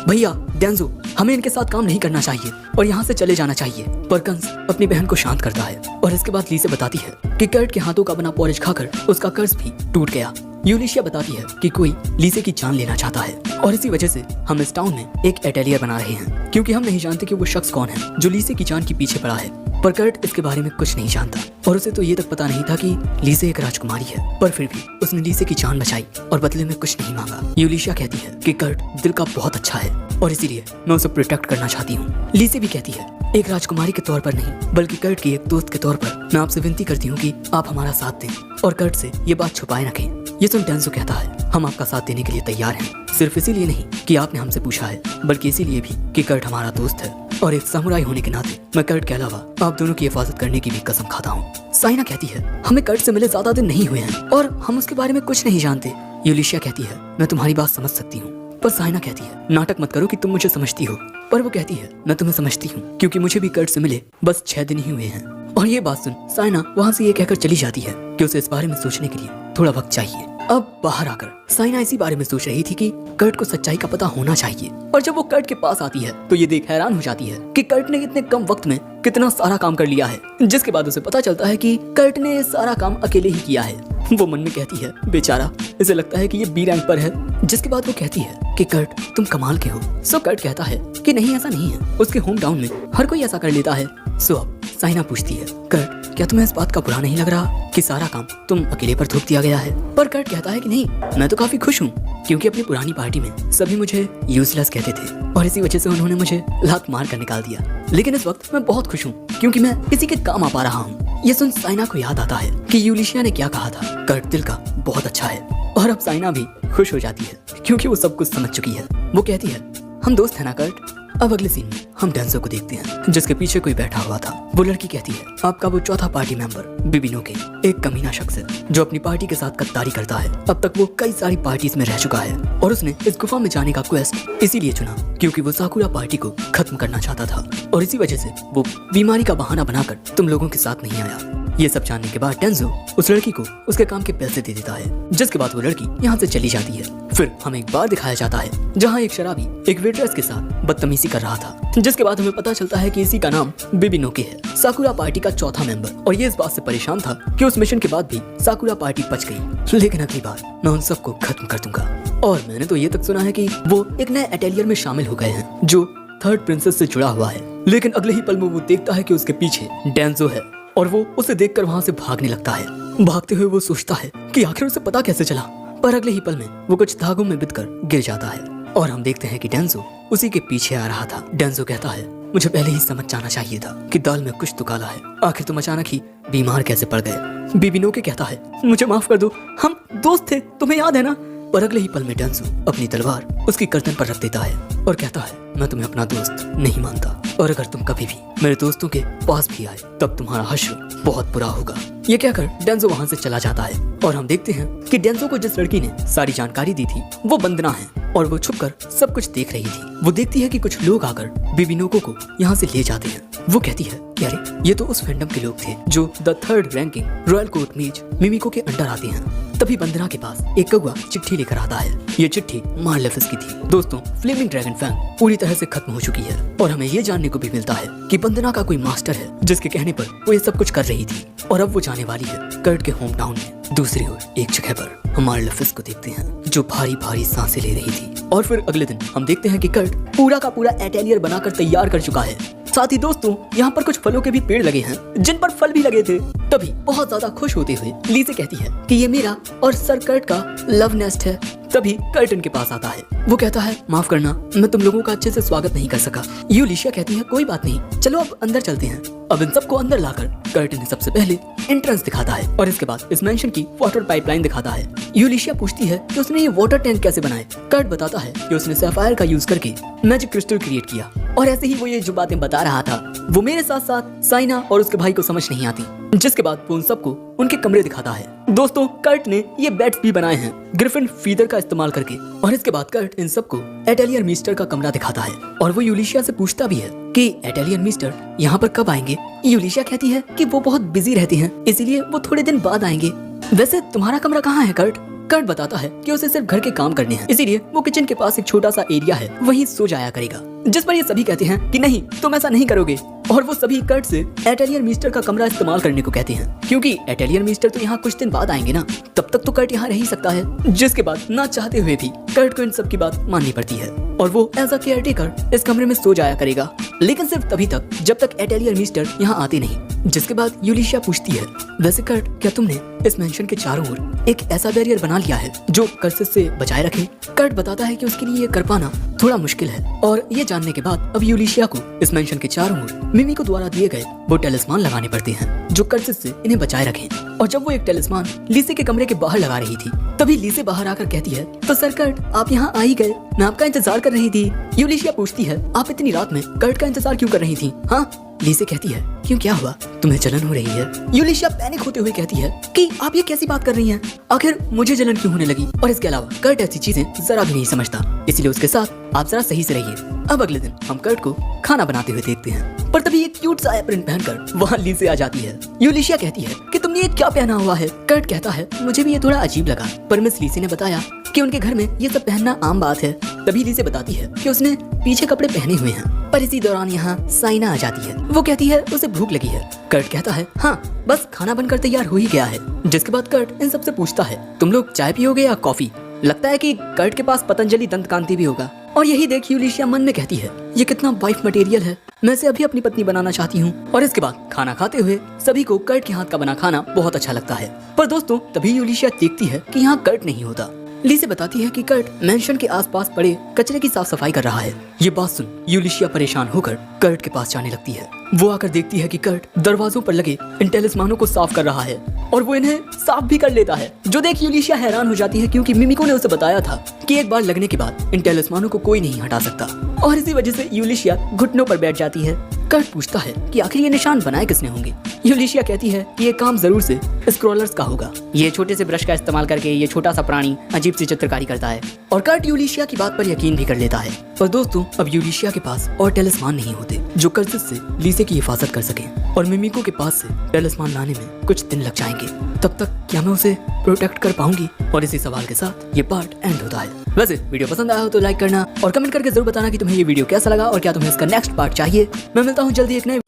भैया डेंजो हमें इनके साथ काम नहीं करना चाहिए और यहाँ से चले जाना चाहिए। पर कंस अपनी बहन को शांत करता है और इसके बाद लीसे बताती है कि कर्ट के हाथों का बना पॉरिज खाकर उसका कर्ज भी टूट गया। यूलिशिया बताती है कि कोई लीसे की जान लेना चाहता है और इसी वजह से हम इस टाउन में एक एटेलियर बना रहे हैं क्योंकि हम नहीं जानते कि वो शख्स कौन है जो लीसे की जान के पीछे पड़ा है। पर कर्ट इसके बारे में कुछ नहीं जानता और उसे तो ये तक पता नहीं था कि लीसे एक राजकुमारी है, पर फिर भी उसने लीसे की जान बचाई और बदले में कुछ नहीं मांगा। यूलिशिया कहती है कि कर्ट दिल का बहुत अच्छा है और इसीलिए मैं उसे प्रोटेक्ट करना चाहती हूँ। लीसे भी कहती है एक राजकुमारी के तौर पर नहीं बल्कि कर्ट की एक दोस्त के तौर पर मैं आपसे विनती करती हूँ कि आप हमारा साथ दें और कर्ट से ये बात छुपाए रखें। ये सुन डेंजो कहता है हम आपका साथ देने के लिए तैयार हैं, सिर्फ इसीलिए नहीं कि आपने हमसे पूछा है बल्कि इसीलिए भी कि कर्ट हमारा दोस्त है और एक समुराई होने के नाते मैं कर्ट के अलावा आप दोनों की हिफाजत करने की भी कसम खाता हूँ। साइना कहती है हमें कर्ट से मिले ज्यादा दिन नहीं हुए हैं और हम उसके बारे में कुछ नहीं जानते। यूलिशिया कहती है मैं तुम्हारी बात समझ सकती हूँ, पर साइना कहती है नाटक मत करो कि तुम मुझे समझती हो। पर वो कहती है मैं तुम्हें समझती हूँ क्योंकि मुझे भी कर्ट से मिले बस 6 दिन ही हुए हैं। और ये बात सुन साइना वहाँ से ये कहकर चली जाती है कि उसे इस बारे में सोचने के लिए थोड़ा वक्त चाहिए। अब बाहर आकर साइना इसी बारे में सोच रही थी कि कर्ट को सच्चाई का पता होना चाहिए और जब वो कर्ट के पास आती है तो ये देख हैरान हो जाती है कि कर्ट ने इतने कम वक्त में कितना सारा काम कर लिया है, जिसके बाद उसे पता चलता है कि कर्ट ने ये सारा काम अकेले ही किया है। वो मन में कहती है बेचारा इसे लगता है कि ये बी रैंक पर है, जिसके बाद वो कहती है कि कर्ट तुम कमाल के हो। सो कर्ट कहता है कि नहीं ऐसा नहीं है, उसके होम टाउन में हर कोई ऐसा कर लेता है। सो अब साइना पूछती है कर्ट क्या तुम्हें इस बात का बुरा नहीं लग रहा कि सारा काम तुम अकेले पर थोप दिया गया है। पर कर्ट कहता है कि नहीं मैं तो काफी खुश हूँ क्योंकि अपनी पुरानी पार्टी में सभी मुझे यूजलेस कहते थे और इसी वजह से उन्होंने मुझे लात मार कर निकाल दिया, लेकिन इस वक्त मैं बहुत खुश हूँ क्योंकि मैं इसी के काम आ पा रहा हूँ। ये सुन साइना को याद आता है कि यूलिशिया ने क्या कहा था, कर्ट दिल का बहुत अच्छा है। और अब साइना भी खुश हो जाती है क्योंकि वो सब कुछ समझ चुकी है। वो कहती है हम दोस्त है ना कर्ट। अब अगले सीन में हम डेंजो को देखते हैं जिसके पीछे कोई बैठा हुआ था। वो लड़की कहती है आपका वो चौथा पार्टी मेंबर बिबिनोके एक कमीना शख्स है जो अपनी पार्टी के साथ गद्दारी करता है। अब तक वो कई सारी पार्टीज में रह चुका है और उसने इस गुफा में जाने का क्वेस्ट इसीलिए चुना क्योंकि वो साकुरा पार्टी को खत्म करना चाहता था और इसी वजह से वो बीमारी का बहाना बनाकर तुम लोगों के साथ नहीं आया। ये सब जानने के बाद डेंजो उस लड़की को उसके काम के पैसे दे देता है, जिसके बाद वो लड़की यहाँ से चली जाती है। फिर हमें एक बार दिखाया जाता है जहाँ एक शराबी एक वेट्रेस के साथ बदतमीजी कर रहा था, जिसके बाद हमें पता चलता है कि इसी का नाम बिबिनोके है, साकुरा पार्टी का चौथा मेंबर। और ये इस बात से परेशान था कि उस मिशन के बाद भी साकुरा पार्टी बच गई, लेकिन अगली बार मैं उन सबको खत्म कर दूंगा। और मैंने तो ये तक सुना है कि वो एक नए एटेलियर में शामिल हो गए हैं जो थर्ड प्रिंसेस से जुड़ा हुआ है, लेकिन अगले ही पल में वो देखता है कि उसके पीछे डेंजो है और वो उसे देखकर वहाँ से भागने लगता है। भागते हुए वो सोचता है कि आखिर उसे पता कैसे चला, पर अगले ही पल में वो कुछ धागों में बिधकर गिर जाता है और हम देखते हैं कि डेंजो उसी के पीछे आ रहा था। डेंजो कहता है मुझे पहले ही समझ जाना चाहिए था कि दाल में कुछ तो काला है, आखिर तुम अचानक ही बीमार कैसे पड़ गए। बिबिनोके कहता है मुझे माफ कर दो, हम दोस्त थे, तुम्हें याद है ना। और अगले ही पल में डेंजो अपनी तलवार उसकी गर्दन पर रख देता है और कहता है, मैं तुम्हें अपना दोस्त नहीं मानता और अगर तुम कभी भी मेरे दोस्तों के पास भी आए तब तुम्हारा हश्र बहुत बुरा होगा। ये कहकर डेंजो वहाँ से चला जाता है और हम देखते हैं कि डेंजो को जिस लड़की ने सारी जानकारी दी थी वो वंदना है और वो छुपकर सब कुछ देख रही थी। वो देखती है कि कुछ लोग आकर बेबीनोको को यहाँ से ले जाते हैं। वो कहती है कि अरे ये तो उस फैंडम के लोग थे जो the third ranking royal court मेज मिमिको के अंडर आते हैं। तभी वंदना के पास एक कौवा चिट्ठी लेकर आता है। ये चिट्ठी मार्लेफिस की थी। दोस्तों, फ्लेमिंग ड्रैगन फैंग पूरी तरह से खत्म हो चुकी है और हमें ये जानने को भी मिलता है कि वंदना का कोई मास्टर है जिसके कहने पर वो ये सब कुछ कर रही थी और अब वो जाने वाली है कर्ट के होम टाउन में। दूसरी ओर एक जगह पर हम मार्लेफिस को देखते हैं जो भारी भारी सांसें ले रही थी और फिर अगले दिन हम देखते हैं कि कर्ट पूरा का पूरा एटेलियर बनाकर तैयार कर चुका है। साथ ही दोस्तों, यहाँ पर कुछ फलों के भी पेड़ लगे हैं जिन पर फल भी लगे थे। तभी बहुत ज्यादा खुश होते हुए लीसे कहती है कि ये मेरा और सर कर्ट का लव नेस्ट है। तभी कर्ट इनके पास आता है। वो कहता है, माफ करना, मैं तुम लोगों का अच्छे से स्वागत नहीं कर सका। यूलिशिया कहती है, कोई बात नहीं, चलो अब अंदर चलते हैं। अब इन सबको अंदर लाकर कर्ट इन्हें सबसे पहले एंट्रेंस दिखाता है और इसके बाद इस मेंशन की वाटर पाइपलाइन दिखाता है। यूलिशिया पूछती है कि उसने ये वाटर टैंक कैसे बनाए। कर्ट बताता है कि उसने सैफायर का यूज करके मैजिक क्रिस्टल क्रिएट किया और ऐसे ही वो ये जो बातें बता रहा था वो मेरे साथ साथ साइना और उसके भाई को समझ नहीं आती। जिसके बाद वो उन सबको उनके कमरे दिखाता है। दोस्तों, कर्ट ने ये बेड्स भी बनाए हैं ग्रिफिन फीदर का इस्तेमाल करके और इसके बाद कर्ट इन सबको एटेलियर मिस्टर का कमरा दिखाता है और वो यूलिशिया से पूछता भी है कि एटेलियर मिस्टर यहाँ पर कब आएंगे। यूलिशिया कहती है कि वो बहुत बिजी रहते हैं इसीलिए वो थोड़े दिन बाद आएंगे। वैसे तुम्हारा कमरा कहाँ है कर्ट? कर्ट बताता है कि उसे सिर्फ घर के काम करने हैं इसीलिए वो किचन के पास एक छोटा सा एरिया है वहीं सो जाया करेगा। जिस पर ये सभी कहते हैं कि नहीं, तुम ऐसा नहीं करोगे और वो सभी कर्ट से एटेलियर मिस्टर का कमरा इस्तेमाल करने को कहते हैं क्योंकि एटेलियर मिस्टर तो यहाँ कुछ दिन बाद आएंगे ना, तब तक तो कर्ट यहाँ रह ही सकता है। जिसके बाद ना चाहते हुए भी कर्ट को इन सब की बात माननी पड़ती है और वो एज अ केयरटेकर इस कमरे में सो जाया करेगा, लेकिन सिर्फ तभी तक जब तक एटेलियर मिस्टर यहाँ आते नहीं। जिसके बाद यूलिशिया पूछती है, वैसे कर्ट, क्या तुमने इस मेंशन के चारों ओर एक ऐसा बैरियर बना लिया है जो कर्सेस से बचाए रखे? कर्ट बताता है कि उसके लिए ये कर पाना थोड़ा मुश्किल है और ये जानने के बाद अब यूलिशिया को इस मेंशन के चारों ओर मिमिको द्वारा दिए गए वो टेलिस्मान लगाने पड़ते हैं जो कर्सेस से इन्हें बचाए रखें। और जब वो एक टेलिस्मान लीसे के कमरे के बाहर लगा रही थी तभी लीसे बाहर आकर कहती है, तो सर कर्ट, आप यहाँ आ ही गए, मैं आपका इंतजार कर रही थी। यूलिशिया पूछती है, आप इतनी रात में कर्ट का इंतजार क्यों कर रही थी? हाँ, लीसे कहती है, क्यों, क्या हुआ, तुम्हें जलन हो रही है? यूलिशिया पैनिक होते हुए कहती है कि आप ये कैसी बात कर रही हैं? आखिर मुझे जलन क्यों होने लगी? और इसके अलावा कर्ट ऐसी चीजें जरा भी नहीं समझता, इसलिए उसके साथ आप जरा सही से रहिए। अब अगले दिन हम कर्ट को खाना बनाते हुए देखते हैं पर तभी एक क्यूट सा एप्रन पहनकर वहाँ लीसे आ जाती है। यूलिशिया कहती है कि तुमने ये क्या पहना हुआ है? कर्ट कहता है, मुझे भी ये थोड़ा अजीब लगा पर मिस लीसे ने बताया कि उनके घर में ये सब पहनना आम बात है। तभी लीसे बताती है कि उसने पीछे कपड़े पहने हुए हैं पर इसी दौरान यहाँ साइना आ जाती है। वो कहती है उसे भूख लगी है। कर्ट कहता है, हाँ, बस खाना बनकर तैयार हो ही गया है। जिसके बाद कर्ट इन सबसे पूछता है, तुम लोग चाय पियोगे या कॉफी? लगता है कि कर्ट के पास पतंजलि दंत कांति भी होगा। और यही देख यूलिशिया मन में कहती है, ये कितना वाइफ मटेरियल है, मैं इसे अभी अपनी पत्नी बनाना चाहती हूँ। और इसके बाद खाना खाते हुए सभी को कर्ट के हाथ का बना खाना बहुत अच्छा लगता है। पर दोस्तों, तभी यूलिशिया देखती है कि यहाँ कर्ट नहीं होता। लीसे बताती है कि कर्ट मेंशन के आसपास पड़े कचरे की साफ सफाई कर रहा है। ये बात सुन यूलिशिया परेशान होकर कर्ट के पास जाने लगती है। वो आकर देखती है कि कर्ट दरवाजों पर लगे इन टेलिस्मानों को साफ कर रहा है और वो इन्हें साफ भी कर लेता है। जो देख यूलिशिया हैरान हो जाती है क्योंकि मिमिको ने उसे बताया था कि एक बार लगने के बाद इन टेलिस्मानों को कोई नहीं हटा सकता और इसी वजह से यूलिशिया घुटनों पर बैठ जाती है। कर्ट पूछता है कि आखिर ये निशान बनाए किसने होंगे? यूलिशिया कहती है कि ये काम जरूर से स्क्रॉलर्स का होगा। ये छोटे से ब्रश का इस्तेमाल करके ये छोटा सा प्राणी अजीब सी चित्रकारी करता है। और कर्ट यूलिशिया की बात पर यकीन भी कर लेता है। पर दोस्तों, अब यूलिशिया के पास और टेलिस्मान नहीं होते जो कर्सेस से लीसे की हिफाजत कर सके और मिमिको के पास से टेलिस्मान लाने में कुछ दिन लग जाएंगे। तब तक क्या मैं उसे प्रोटेक्ट कर पाऊंगी? और इसी सवाल के साथ ये पार्ट एंड होता है। वैसे वीडियो पसंद आया हो तो लाइक करना और कमेंट करके जरूर बताना कि तुम्हें ये वीडियो कैसा लगा और क्या तुम्हें इसका नेक्स्ट पार्ट चाहिए। मैं मिलता हूँ जल्दी एक नए।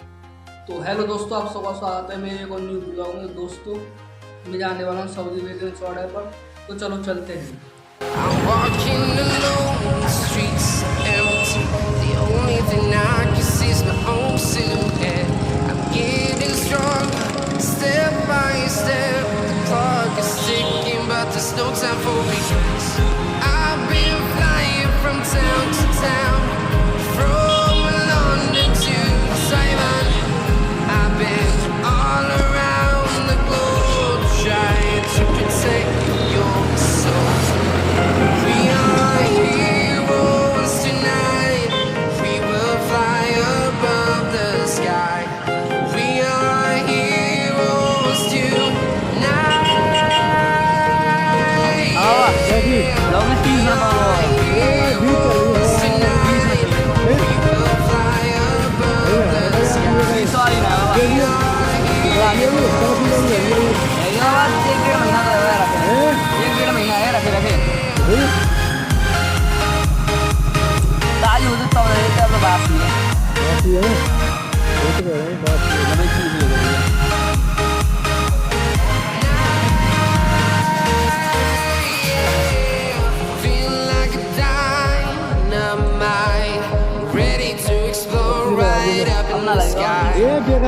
तो हेलो दोस्तों, आप सबका स्वागत है मेरे एक और न्यू ब्लॉग में। दोस्तों, मैं जाने वाला हूँ सऊदी अरेबियन सौदा पर, तो चलो चलते हैं। I'm walking alone, the streets are empty. The only thing I can see is my own silhouette. I'm getting stronger, step by step. The clock is ticking, but there's no time for regrets. I've been flying from town to town, from London to Taiwan. I've been all around the globe, trying to protect your soul.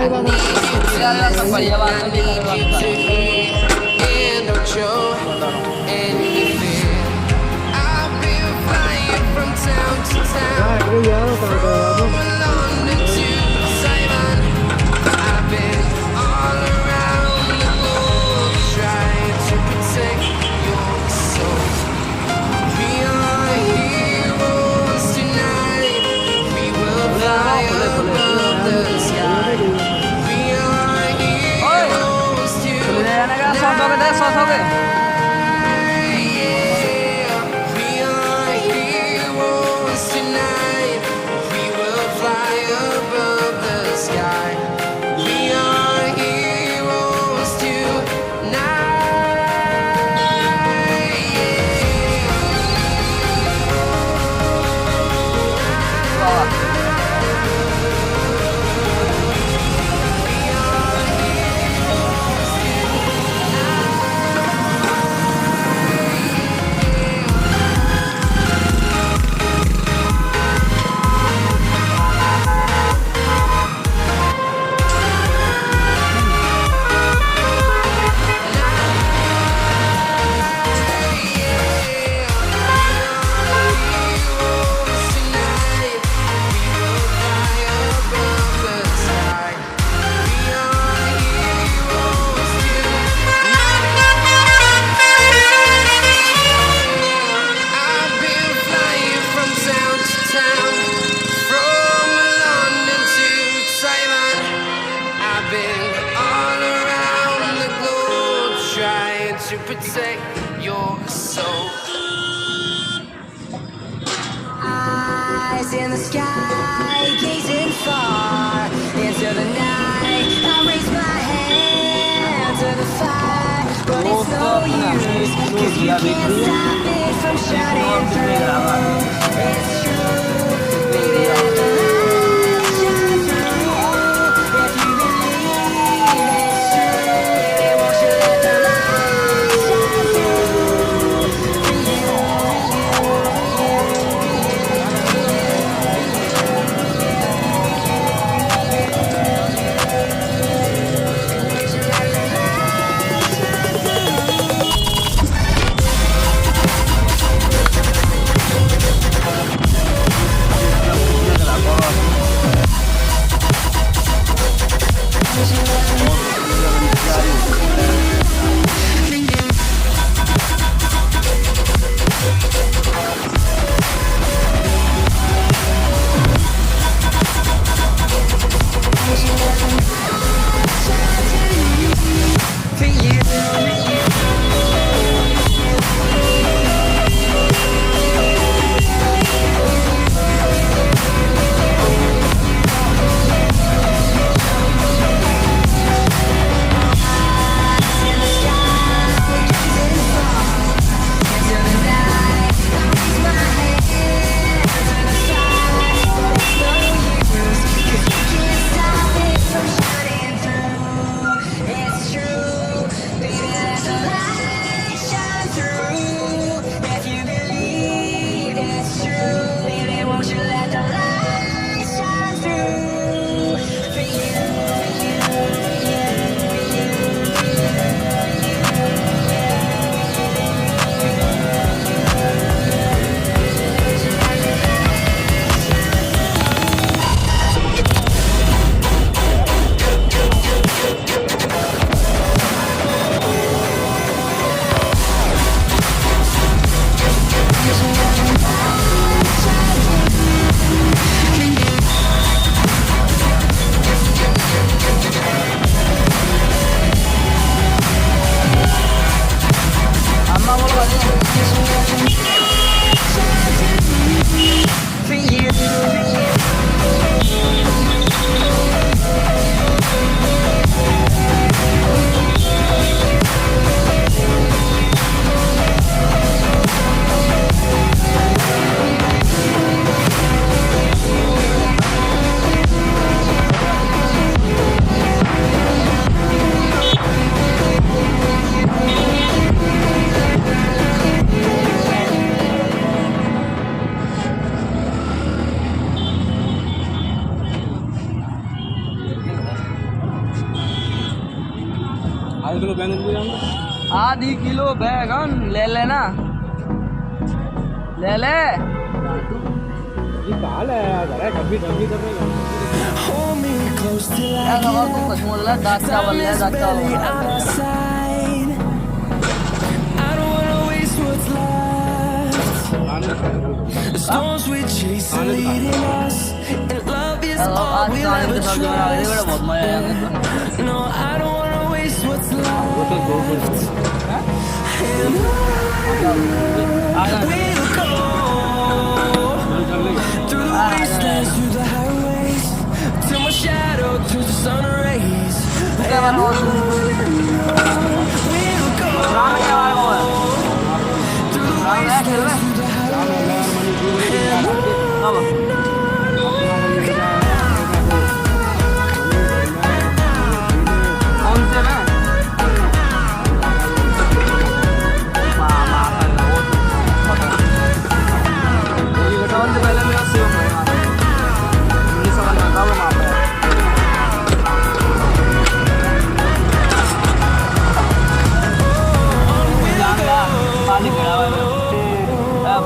यार सब बढ़िया बात है And don't show any fear. I've been flying from town to town, from London to Taiwan. I've been all around the globe trying to protect your soul. We are heroes tonight. We will fly above the sky. We are heroes tonight. We are heroes tonight. We will fly above the sky. We are heroes tonight. We will fly above the sky. We are heroes I've been flying from town to town, from London to Taiwan. I've been all around the globe trying to protect your soul. Eyes in the sky, gazing far into the night. I raise my hand to the fire, but it's no use, 'cause you can't stop it from shining through. It's true, baby, let the light shine through. If you believe it's true, baby, won't you let the light shine through? For you, आधे kilo बैंगन भी जाऊंगा। आधी kilo बैगन ले लेना, ले ले। ये काल है यार, घर है कभी कभी कर रहे हैं। Hold me close till I यार हवा को कसम ले, दाग चावल ले, दाग चावल। out of sight. I don't wanna waste what's left. The storms we chase are leading us, and love is यार all आज we'll खाने ever के साथ जो आ रही है trust. बहुत मजा आएगा। No, I don't wanna waste what's left. And we'll go through the wastelands, through the highways, till my shadow turns to sun rays. क्या बात हो? We'll go राम क्या बात हो? through the राम है खेल में? through the highways. अब कौन से में? सबसे पहले मेरा शिवम है यार। ये सवाल ना था वो वहाँ पे। जान गया, पानी गिरा हुआ है। अब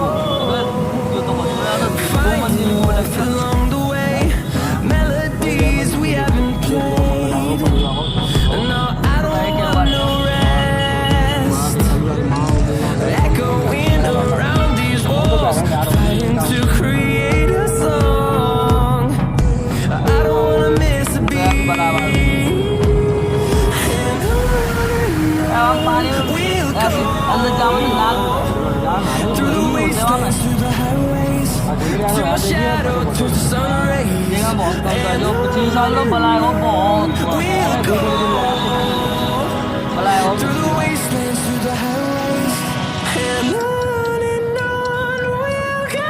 जो तो बस रहा था, दो मंजिल को लगता है। Along the way, melodies we haven't played. No, I don't want no rest. Echoing around these walls, fighting to create a song. I don't wanna miss a beat. अब पानी में ऐसे अंदर जाओ ना नाक Through the wastelands, through the highways, till my shadow turns to sun rays. देखा बहुत कम कर जो 25 साल तो बनाए हो बहुत बनाए हो। Through the wastelands, through the highways, and on we'll go.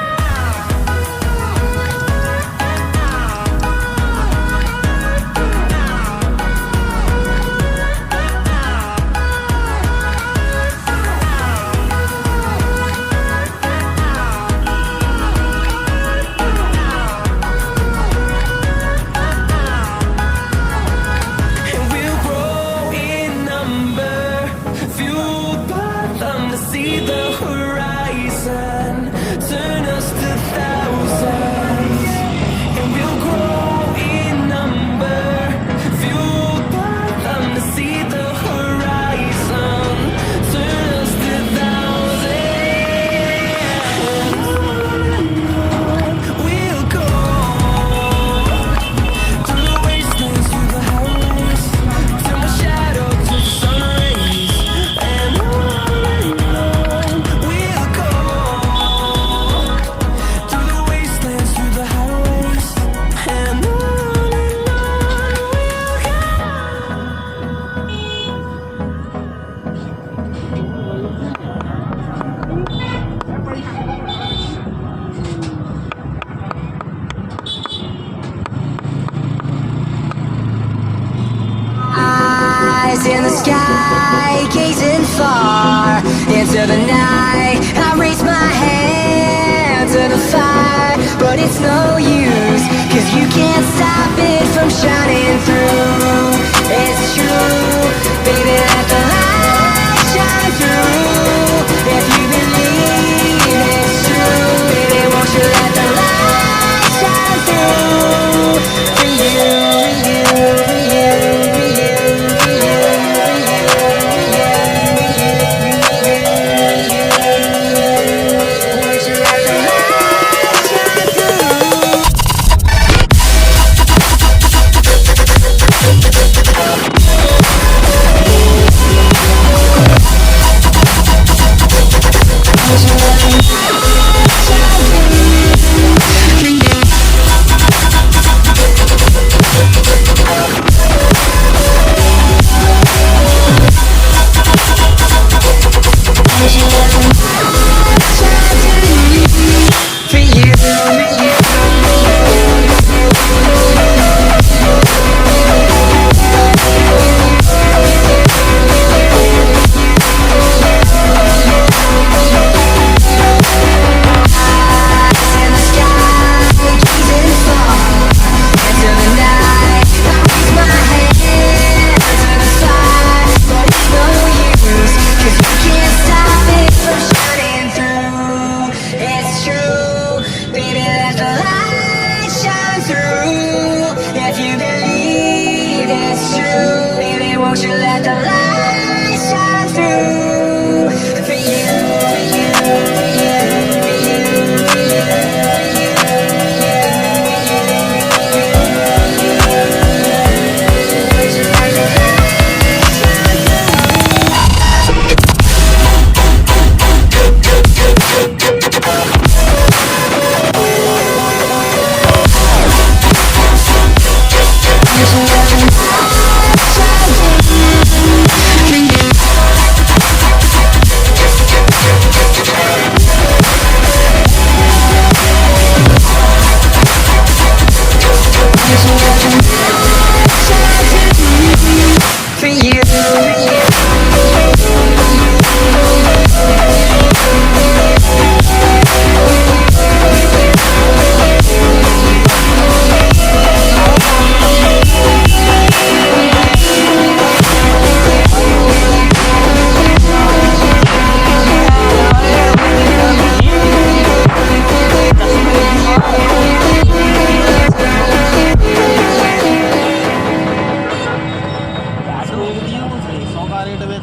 And we'll grow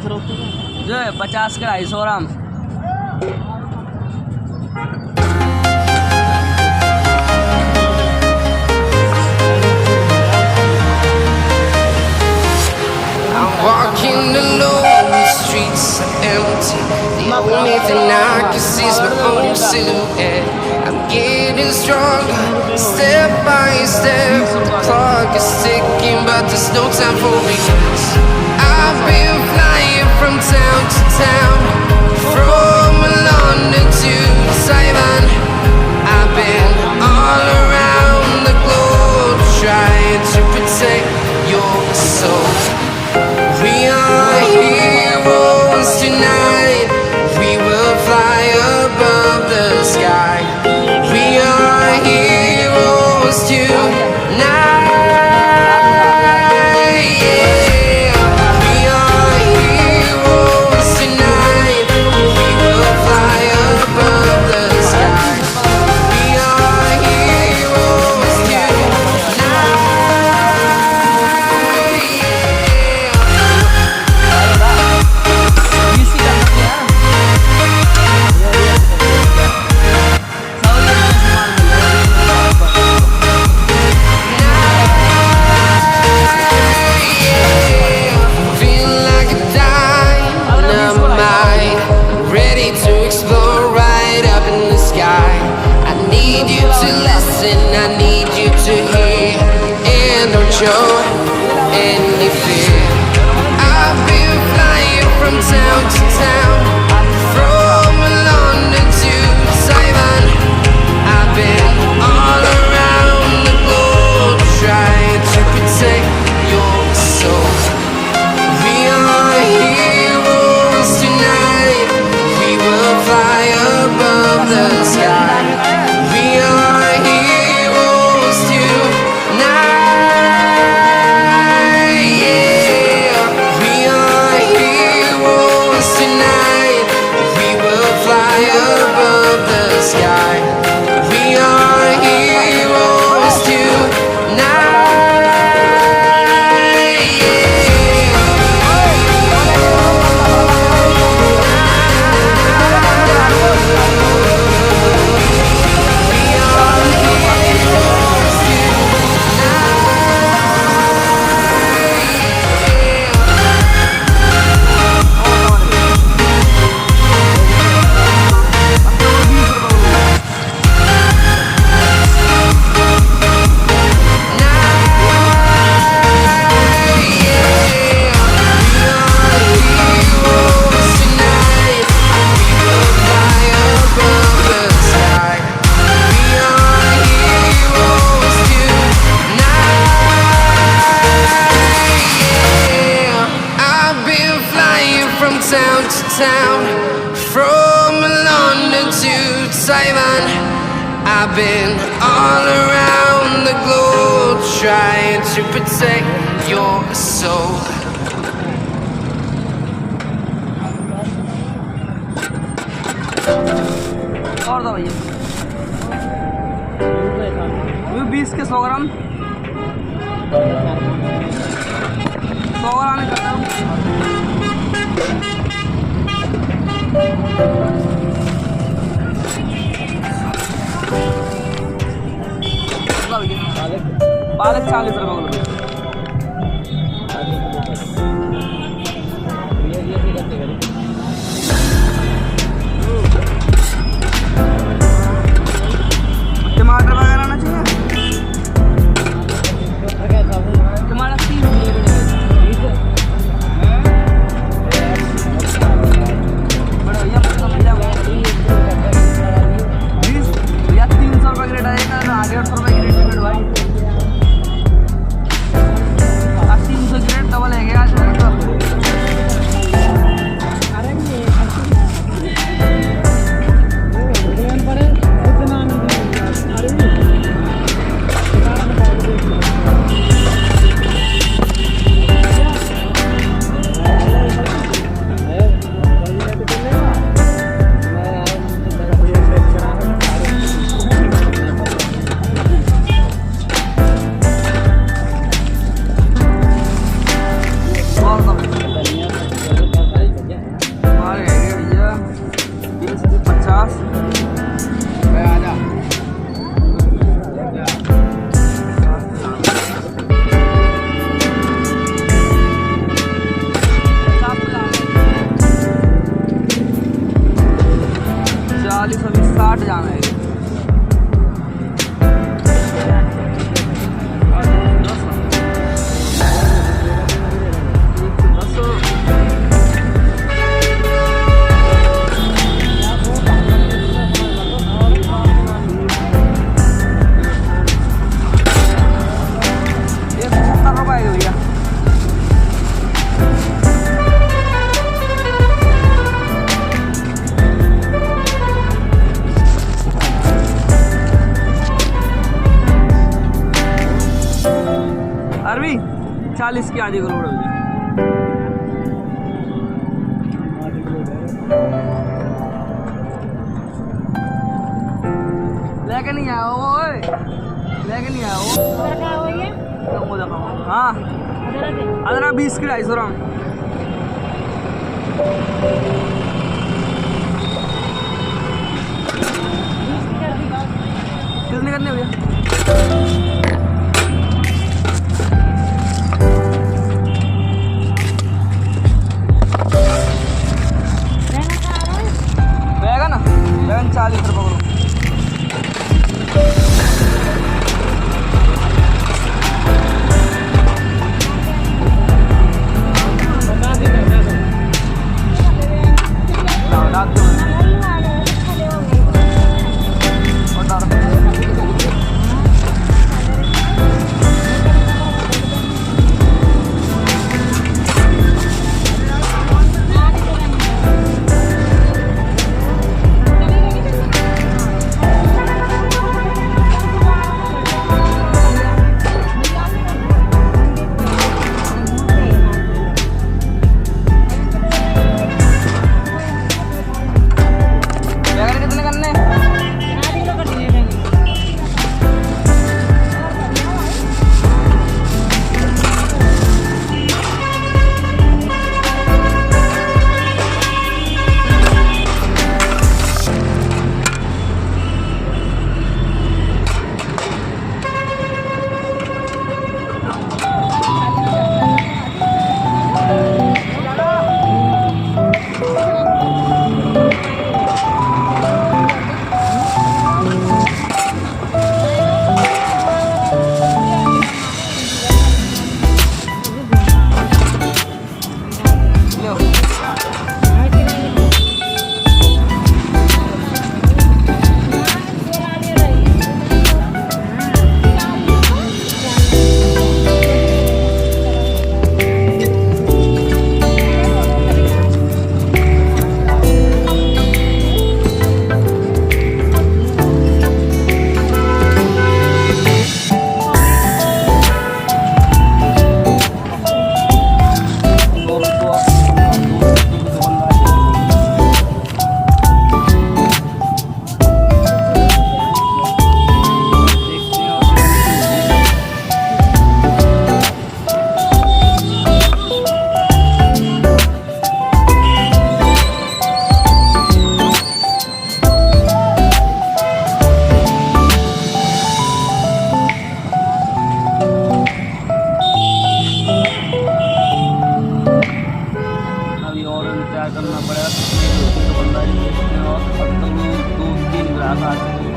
जो है 50 का 250 ग्राम। I'm walking alone, the streets are empty. The only thing I can see is my own silhouette. I'm getting stronger, step by step. The clock is ticking, but there's no time for regrets. I've been flying from town to town, from London to Taiwan. I've been all around the globe, trying to protect your soul. We are heroes tonight. We will fly above the sky. We are heroes tonight. Yeah. We are heroes tonight. We will fly above the sky. We are heroes tonight. Feel like a dynamite, ready to explore right up in the sky. I need you to listen, I need you to hear, and don't show any fear. I've been flying from town to town, from London to Taiwan. I've been all around the globe, trying to protect your soul. We are heroes tonight. We will fly above the sky. We are heroes tonight. Yeah. We are heroes tonight. We will fly above the sky. We are heroes tonight. I've been flying from town to town, from London to Taiwan. I've been all around the globe, trying to protect your soul. और दो भैया 20 के 100 ग्राम 100 ग्राम करता हूँ। पालक 40 रुपये। टमाटर वगैरह आना चाहिए। टमाटर 30 रुपये। बड़ा भैया मतलब भैया 20 भैया 300 रुपये की रेट आएगा, 800 रुपये की रेट है भाई। 300 की रेट डबल है क्या आज? 40 की आधी किलो उड़ लेके नहीं आया वो, लेके नहीं आया वो। हाँ अदरा 20 की 250 ग्राम। कितने करने भैया? बैगन 40 रुपये किलो। करना पड़ेगा दुकानदारी और अब तक 2-3 ग्राहक आ चुके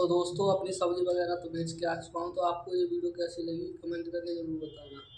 दोस्तों अपनी सब्जी वगैरह तो बेच के आ चुका हूँ। तो आपको ये वीडियो कैसी लगी कमेंट करके जरूर बताना।